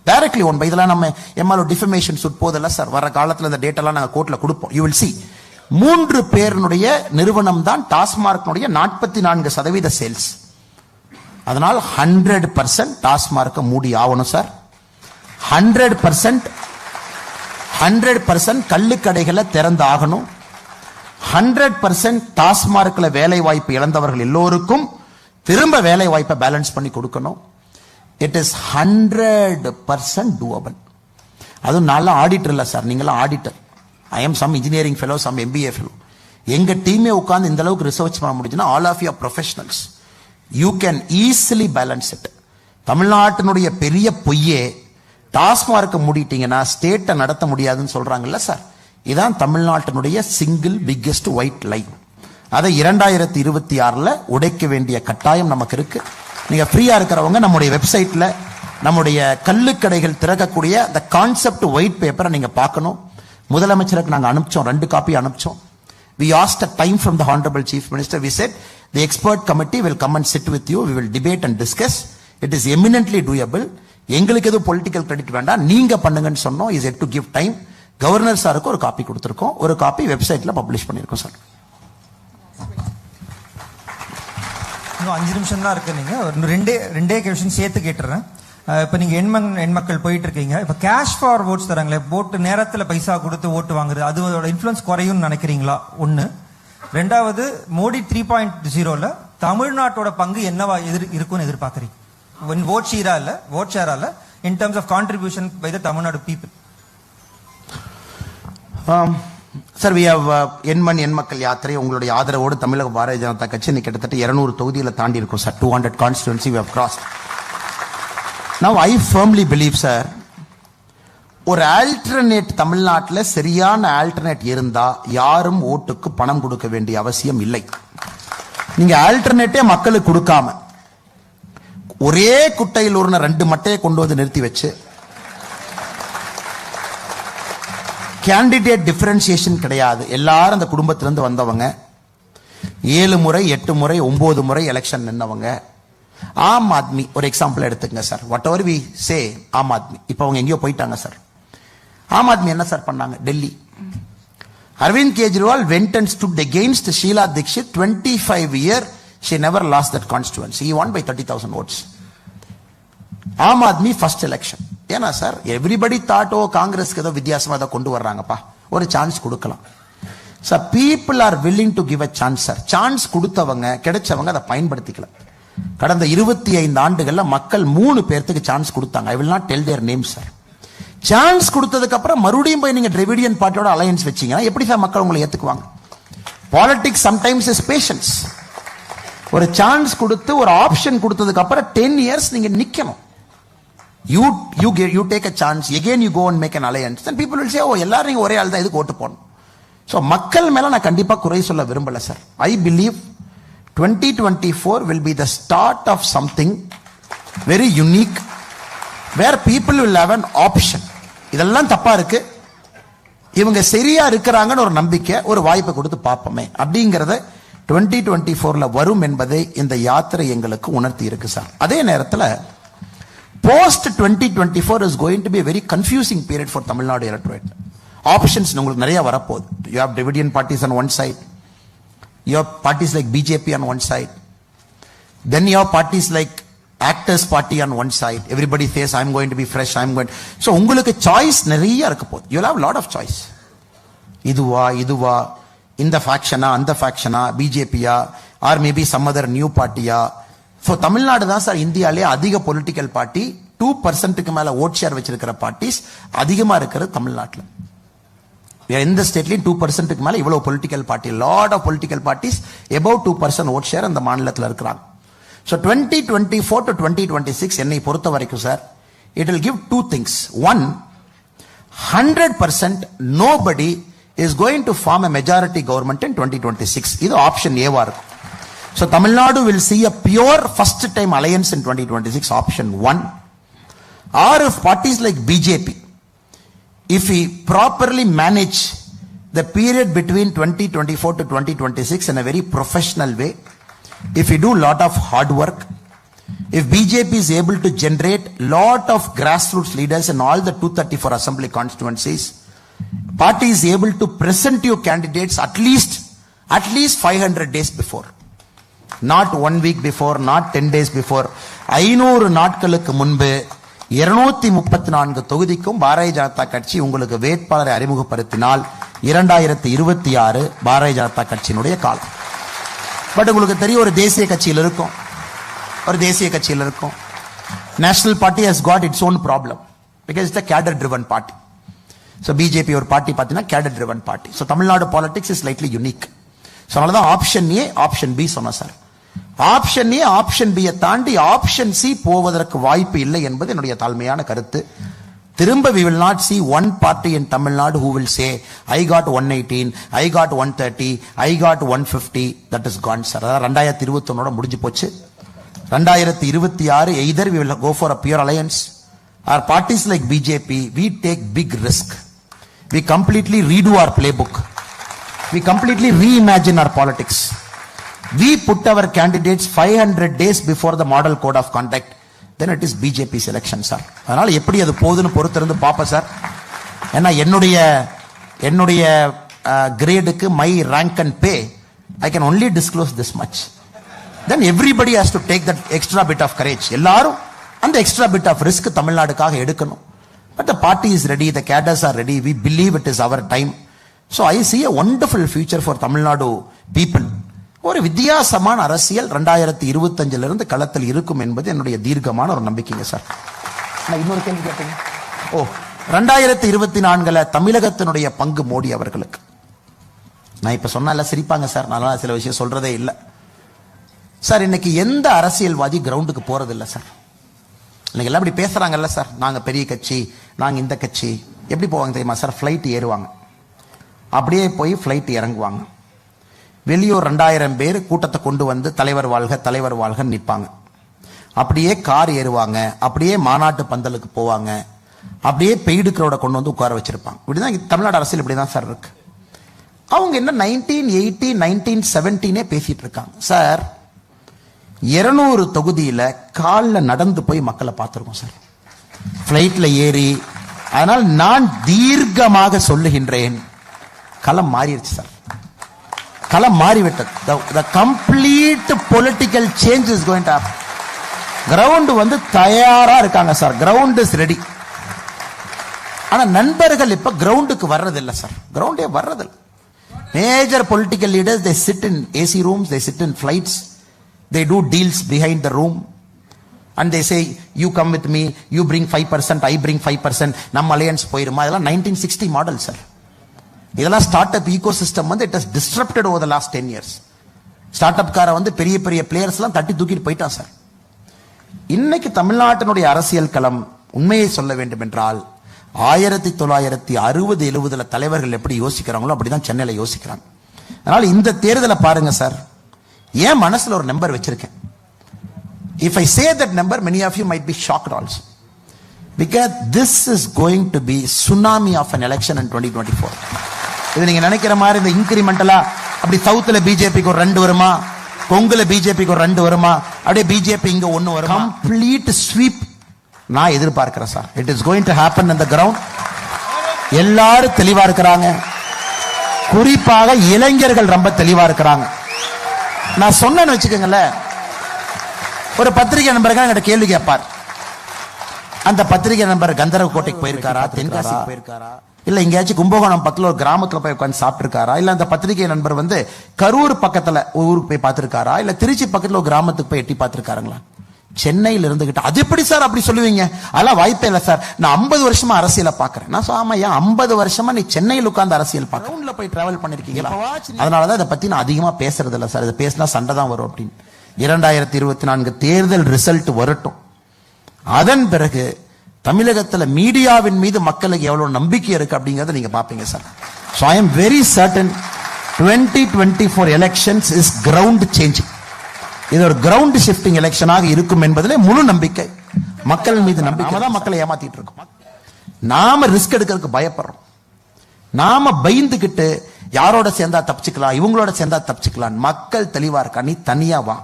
Directly owned by. இதெல்லாம் நம்ம MRO defamation சுட் போதெல்லாம் sir, வர காலத்துல இந்த டேட்டாலாம் நாங்க கோர்ட்ல கொடுப்போம். You will see 3 பேருடைய நிறுவனம் தான் டாஸ்மார்க்கினுடைய 44% சேல்ஸ். அதனால் 100% டாஸ்மார்க்க மூடி ஆகணும் சார். 100% கள்ளுக்கடைகளை திறந்து ஆகணும். 100% டாஸ்மார்க்ல வேலை வாய்ப்பு இழந்தவர்கள் எல்லோருக்கும் திரும்ப வேலை வாய்ப்பை பேலன்ஸ் பண்ணி கொடுக்கணும். It is 100% doable. அதுவும் நல்லா ஆடிட்டர் இல்ல சார், நீங்களாம் auditor. I am some engineering fellow, some MBA fellow. எங்க டீமே உட்கார்ந்து இந்த அளவுக்கு ரிசர்ச் பண்ண முடிஞ்சுன்னா all of you professionals, you can easily balance it. தமிழ்நாட்டினுடைய பெரிய பொய்யே டாஸ்மார்க்க மூடிட்டீங்கன்னா ஸ்டேட்டை நடத்த முடியாதுன்னு சொல்றாங்கல்ல சார். இதான் தமிழ்நாட்டினுடைய சிங்கிள் பிக்கெஸ்ட் ஒயிட் லை. அதை 2026 உடைக்க வேண்டிய கட்டாயம் நமக்கு இருக்கு. நீங்க ஃப்ரீயா இருக்கிறவங்க நம்முடைய வெப்சைட்ல நம்முடைய கள்ளுக்கடைகள் திறக்கக்கூடிய அந்த கான்செப்ட் ஒயிட் பேப்பரை நீங்க பார்க்கணும். முதலமைச்சருக்கு நாங்க அனுப்பிச்சோம், 2 copy அனுப்பிச்சோம். We asked a time from the Honorable Chief Minister. We said the expert committee will come and sit with you. We will debate and discuss. It is eminently doable. எங்களுக்கு எதுவும் political credit வேண்டாம், நீங்க பண்ணுங்கன்னு சொன்னோம். Is it to give time. Governor சாருக்கு ஒரு copy கொடுத்திருக்கோம், ஒரு காப்பி வெப்சைட்ல பப்ளிஷ் பண்ணிருக்கோம் சார். இன்னும் 5 நிமிஷம் தான் இருக்கு. நீங்க ரெண்டே கொஸ்டின் சேர்த்து கேட்டுறேன். இப்ப நீங்க எண்மக்கள் போயிட்டு இருக்கீங்க. இப்ப கேஷ் ஃபார் ஓட்ஸ் தராங்களே, ஓட்டு நேரத்துல பைசா கொடுத்து ஓட்டு வாங்குறது, அதோட இன்ஃபுளுன்ஸ் குறையும்னு நினைக்கிறீங்களா? 1. 2வது, மோடி 3.0ல தமிழ்நாட்டோட பங்கு என்னவா இருக்கும்னு எதிர்பார்க்குறீங்க? ஓட் ஷேரா இல்ல in terms of contribution by the Tamil Nadu people. Sir we have எண்மண் எண்மக்கள் யாத்திரை உங்களுடைய ஆதரவோடு தமிழக பாரதிய ஜனதா கட்சி இன்னைக்கு கிட்டத்தட்ட 200 தொகுதியில் தாண்டி இருக்கும் sir. 200 constituency we have crossed. Now I firmly believe sir, ஒரு ஆல்டர்னேட் தமிழ்நாட்டில் சரியான ஆல்டர்னேட் இருந்தா யாரும் ஓட்டுக்கு பணம் கொடுக்க வேண்டிய அவசியம் இல்லை. நீங்க ஆல்டர்னேட்டே மக்களுக்கு கொடுக்காம ஒரே குட்டையில் ஒரு 2 மட்டையை கொண்டு வந்து நிறுத்தி வச்சு கேண்டிடேட் டிஃபரன்சியேஷன் கிடையாது. எல்லாரும் அந்த குடும்பத்திலிருந்து வந்தவங்க, 7 முறை 8 முறை 9 முறை எலெக்ஷன் நின்னவங்க. ஆம் ஆத்மி ஒரு எக்ஸாம்பிள் எடுத்துங்க sir. Whatever we say, Aam Aadmi இப்போ அவங்க எங்கேயோ போயிட்டாங்க சார். ஆம் ஆத்மி என்ன சார் பண்ணாங்க? Delhi Aravind Kejriwal went and stood against Sheila Dikshit. 25 years she never lost that constituency. He won by 30,000 votes. Aam Aadmi first election. ஏன்னா சார் எவ்ரிபடி தாட் ஓ காங்கிரஸ்க்கு ஏதோ வித்தியாசமா அதை கொண்டு வர்றாங்கப்பா, ஒரு சான்ஸ் கொடுக்கலாம் sir. People are willing to give a chance sir. Chance கொடுத்தவங்க கிடைச்சவங்க அதை பயன்படுத்திக்கல. கடந்த 25 ஆண்டுகள்ல மக்கள் 3 பேர்த்துக்கு சான்ஸ் கொடுத்தாங்க. I will not del there name sir. Chance கொடுத்ததுக்கு அப்புறம் மறுபடியும் போய் நீங்க டிராவிடியன் பார்ட்டியோட அலையன்ஸ் வச்சீங்கன்னா எப்படி சார் மக்கள் உங்களை ஏத்துக்குவாங்க? Politics sometimes is patience. ஒரு சான்ஸ் கொடுத்து ஒரு ஆப்ஷன் கொடுத்ததுக்கு அப்புறம் 10 years நீங்க நிக்கணும். You take a chance, again you go and make an alliance, then people will say, oh எல்லாரும் நீங்க ஒரே ஆள் தான், இதுக்கு ஓட்டு போடணும். ஸோ மக்கள் மேல நான் கண்டிப்பா குறை சொல்ல விரும்பல sir. I believe 2024 will be the start of something very unique where people will have an option. இதெல்லாம் தப்பா இருக்கு, இவங்க சரியா இருக்கிறாங்கன்னு ஒரு நம்பிக்கை, ஒரு வாய்ப்பை கொடுத்து பார்ப்போமே அப்படிங்கறத 2024 வரும் என்பதை இந்த யாத்திரை எங்களுக்கு உணர்த்தி இருக்கு சார். அதே நேரத்தில் post 2024 is going to be a very confusing period for Tamil Nadu electorate. Options உங்களுக்கு நிறைய வரப்போகுது. You have Dravidian parties on one side, you have parties like BJP on one side, then you have parties like Actors Party on one side. Everybody says I'm going to be fresh, I'm going. So உங்களுக்கு choice நிறைய இருக்க போகுது. You will have lot of choice. இதுவா இந்த ஃபேக்ஷனா அந்த ஃபேக்ஷனா, பிஜேபியா or maybe some other new பார்ட்டியா. ஸோ தமிழ்நாடு தான் சார் இந்தியாலே அதிக பொலிட்டிக்கல் பார்ட்டி, 2% மேல ஓட் ஷேர் வச்சிருக்கிற பார்ட்டிஸ் அதிகமா இருக்கிறது தமிழ்நாட்டில். எந்த ஸ்டேட்லயும் 2% மேல இவ்வளவு political party, lot of political parties above 2% vote share அந்த மாநிலத்தில் இருக்கிறாங்க. ஸோ 2024 to 2026 என்னை பொறுத்த வரைக்கும் sir, it will give 2 things. One, 100% nobody is going to form a majority government in 2026. இது ஆப்ஷன் ஏவா இருக்கும். So Tamil Nadu will see a pure first time alliance in 2026, option 1. Or if parties like BJP, if we properly manage the period between 2024 to 2026 in a very professional way, if we do lot of hard work, if BJP is able to generate lot of grassroots leaders in all the 234 assembly constituencies, party is able to present you candidates at least 500 days before. Not 1 week before, not 10 days before. 500 நாட்களுக்கு முன்பு 234 தொகுதிக்கும் பாரதிய ஜனதா கட்சி உங்களுக்கு வேட்பாளரை அறிமுகப்படுத்தினால் 2026 பாரதிய ஜனதா கட்சியினுடைய காலம். But உங்களுக்கு தெரியும், ஒரு தேசிய கட்சியில் இருக்கும். National party has got its own problem because it's a cadre driven party. So BJP ஒரு பார்ட்டி பார்த்தீங்கன்னா cadre driven party. So Tamil Nadu politics is slightly unique. So அதனாலதான் ஆப்ஷன் ஏ ஆப்ஷன் பி சொன்ன sir. Option A option B தாண்டி option C போவதற்கு வாய்ப்பு இல்லை என்பது என்னுடைய தாழ்மையான கருத்து. திரும்ப we will not see one party in Tamil Nadu who will say I got 118, I got 130, I got 150. That is gone sir. அதாவது 2021 முடிஞ்சு போச்சு. 2026 either we will go for a pure alliance or parties like BJP, we take big risk. We completely redo our playbook. We completely reimagine our politics. We put our candidates 500 days before the model code of conduct. Then it is BJP's election, sir. அதனால எப்படி அது போகுதுன்னு பொறுத்திருந்து பாப்போம் sir. ஏன்னா என்னுடைய கிரேடுக்கு my rank and pay I can only disclose this much. Then everybody has to take that extra bit of courage. எல்லாரும் அந்த extra bit of risk தமிழ்நாடுக்காக எடுக்கணும். But the party is ready, the cadres are ready. We believe it is our time. So I see a wonderful future for Tamil Nadu people. ஒரு வித்தியாசமான அரசியல் 2025 இருந்து களத்தில் இருக்கும் என்பது என்னுடைய தீர்க்கமான ஒரு நம்பிக்கைங்க சார். நான் இன்னொரு கேள்வி கேட்டீங்க. 2024 தமிழகத்தினுடைய பங்கு மோடி அவர்களுக்கு. நான் இப்ப சொன்னால சிரிப்பாங்க சார், நான் சில விஷயம் சொல்றதே இல்லை சார். இன்னைக்கு எந்த அரசியல்வாதி கிரவுண்டுக்கு போறது இல்லை சார். இன்னைக்கு எல்லாம் இப்படி பேசுறாங்கல்ல சார், நாங்க பெரிய கட்சி, நாங்க இந்த கட்சி. எப்படி போவாங்க தெரியுமா சார்? ஃபிளைட் ஏறுவாங்க, அப்படியே போய் ஃபிளைட் இறங்குவாங்க. வெளியூர் 2000 பேர் கூட்டத்தை கொண்டு வந்து தலைவர் வாழ்க தலைவர் வாழ்க நிற்பாங்க. அப்படியே கார் ஏறுவாங்க, அப்படியே மாநாட்டு பந்தலுக்கு போவாங்க, அப்படியே பெய்டு கிரௌட கொண்டு வந்து உட்கார வச்சிருப்பாங்க. இப்படிதான் தமிழ்நாடு அரசியல் இப்படிதான் சார் இருக்கு. அவங்க என்ன 1980 1917 பேசிட்டு இருக்காங்க சார். 200 தொகுதியில காலில் நடந்து போய் மக்களை பார்த்திருக்கோம் சார், பிளைட்ல ஏறி. அதனால் நான் தீர்க்கமாக சொல்லுகின்றேன், களம் மாறிடுச்சு சார், களம் மாறிவிட்டது. The complete political change is going to happen. Ground வந்து தயாரா இருக்காங்க சார், கிரவுண்ட் இஸ் ரெடி. ஆனா நண்பர்கள் இப்ப கிரவுண்டுக்கு வர்றதில்லை சார், கிரவுண்டே வர்றதில்லை. Major political leaders, they sit in AC rooms, they sit in flights, they do deals behind the room, and they say, you come with me, you bring 5%, I bring 5%, நம்ம alliance போயிருமா. இதெல்லாம் 1960 model sir. இதெல்லாம் start up ecosystem வந்து it has disrupted over the last 10 years. Start up காரை வந்து பெரிய பெரிய players எல்லாம் தட்டி தூக்கிட்டு போயிட்டான் சார். இன்னைக்கு தமிழ்நாட்டினுடைய அரசியல் களம் உண்மையை சொல்ல வேண்டும் என்றால் 1960-70 தலைவர்கள் எப்படி யோசிக்கிறாங்களோ அப்படிதான் சென்னையில யோசிக்கிறாங்க. அதனால இந்த தேர்தலை பாருங்க சார், ஏன் மனசுல ஒரு நம்பர் வச்சிருக்கேன். If I say that number, many of you might be shocked also, because this is going to be tsunami of an election in 2024. இது நீங்க நினைக்கிற மாதிரி இந்த இன்கிரிமெண்டலா அப்படி சவுத்துல பிஜேபிக்கு ஒரு 2 வருமா, கொங்குல பிஜேபிக்கு ஒரு 2 வருமா, அப்படியே பிஜேபி இங்க 1 வருமா, கம்ப்ளீட் ஸ்வீப் நான் எதிர்பார்க்கிறேன் sir. It is going to happen in the ground. எல்லாரும் தெளிவா இருக்கிறாங்க, குறிப்பாக இளைஞர்கள் ரொம்ப தெளிவா இருக்கிறாங்க. நான் சொன்னேன்னு வச்சுக்கோங்களேன், ஒரு பத்திரிகை நண்பர்கள் என்கிட்ட கேள்வி கேட்பார். அந்த பத்திரிகை நண்பர் கந்தரவ கோட்டைக்கு போயிருக்காரா, தென்காசி போயிருக்காரா, இல்ல எங்கேயாச்சும் கும்பகோணம் பக்கத்துல ஒரு கிராமத்துல போய் உட்காந்து சாப்பிட்டிருக்காரா, இல்ல அந்த பத்திரிகை நண்பர் வந்து கரூர் பக்கத்துல ஊருக்கு போய் பார்த்திருக்காரா, இல்ல திருச்சி பக்கத்துல ஒரு கிராமத்துக்கு போய் எட்டி பார்த்திருக்காருங்களா? சென்னையில் இருந்துகிட்டு அது எப்படி சார் அப்படி சொல்லுவீங்க? அதெல்லாம் வாய்ப்பே இல்லை சார். நான் 50 வருஷமா அரசியலை பாக்குறேன். நான் சொல்லாம 50 வருஷமா நீ சென்னையில் உட்கார்ந்து அரசியல் பார்க்க போய் டிராவல் பண்ணிருக்கீங்களா? அதனாலதான் இதை பத்தி நான் அதிகமா பேசுறது இல்லை சார். இதை பேசினா சண்டை தான் வரும் அப்படின்னு. 2024 தேர்தல் ரிசல்ட் வரட்டும், அதன் பிறகு தமிழகத்துல மீடியாவின் மீது மக்களுக்கு எவ்வளவு நம்பிக்கை இருக்கு அப்படிங்கறத நீங்க பாப்பீங்க sir. So I am very certain 2024 elections is ground changing. இது ஒரு கிரவுண்ட் ஷிஃப்டிங் எலெக்ஷனாக இருக்கும் என்பதிலே முழு நம்பிக்கை. மக்கள் மீது நம்பிக்கை. நாம தான் மக்களை ஏமாத்திட்டு இருக்கோம். நாம ரிஸ்க் எடுக்கிறதுக்கு பயப்படுறோம். நாம பயந்துகிட்டு யாரோட சேர்ந்தா தப்பிச்சுக்கலாம், இவங்களோட சேர்ந்தா தப்பிச்சுக்கலாம். மக்கள் தெளிவா இருக்கா, நீ தனியா வா,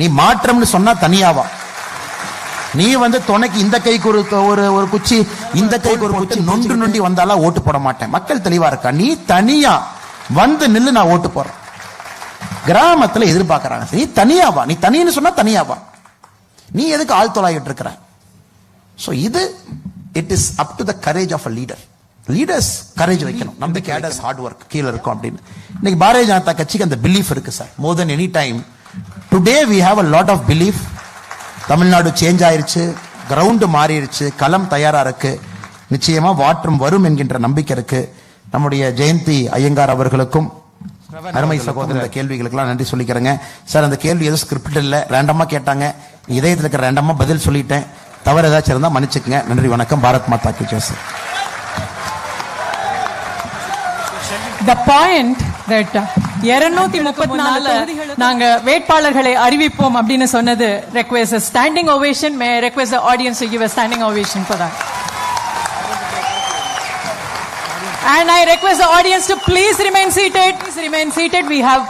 நீ மாற்றம்னு சொன்னா தனியா வா. நீ வந்து துணைக்கு இந்த கைக்கு ஒரு குச்சி, இந்த கைக்கு ஒரு குச்சி நொண்டி வந்தாலும் ஓட்டு போட மாட்டேன். மக்கள் தெளிவா இருக்கா, நீ தனியா வந்து நில்லு, நான் ஓட்டு போறேன். கிராமத்துல எதிர்பார்க்கறாங்க, நீ தனியா வா, நீ தனின்னு சொன்னா தனியா வா, நீ எதுக்கு ஆள் தொலாயிட்டு இருக்கிற? சோ இது it is up to the courage of a leader. Leaders courage வைக்கணும், நம்ம கேடர்ஸ் ஹார்ட் ஒர்க் கீழ இருக்கும் அப்படின்னு. இன்னைக்கு பாரதிய ஜனதா கட்சிக்கு அந்த பிலீஃப் இருக்கு sir. More then any time today we have a lot of belief. Tamil Nadu change ஆயிருச்சு, கிரவுண்ட் மாறிடுச்சு, களம் தயாரா இருக்கு, நிச்சயமா மாற்றம் வரும் என்கின்ற நம்பிக்கை இருக்கு. நம்முடைய ஜெயந்தி ஐயங்கார் அவர்களுக்கும் அருமை சகோதரர் கேள்விகளுக்கெல்லாம் நன்றி சொல்லிக்கிறேங்க சார். அந்த கேள்வி எதுவும் ஸ்கிரிப்ட் இல்லை, ரேண்டமா கேட்டாங்க, இதயத்தில் இருக்கிற ரேண்டமா பதில் சொல்லிட்டேன். தவறு ஏதாச்சும் இருந்தா மன்னிச்சுக்கங்க. நன்றி, வணக்கம். பாரத் மாதா கி Jai sir. The point that 234 நாங்க வேட்பாளர்களை அறிவிப்போம் அப்படின்னு சொன்னது request a standing ovation. May I request the audience to give a standing ovation for that. And I request the audience to please remain seated. Please remain seated. We have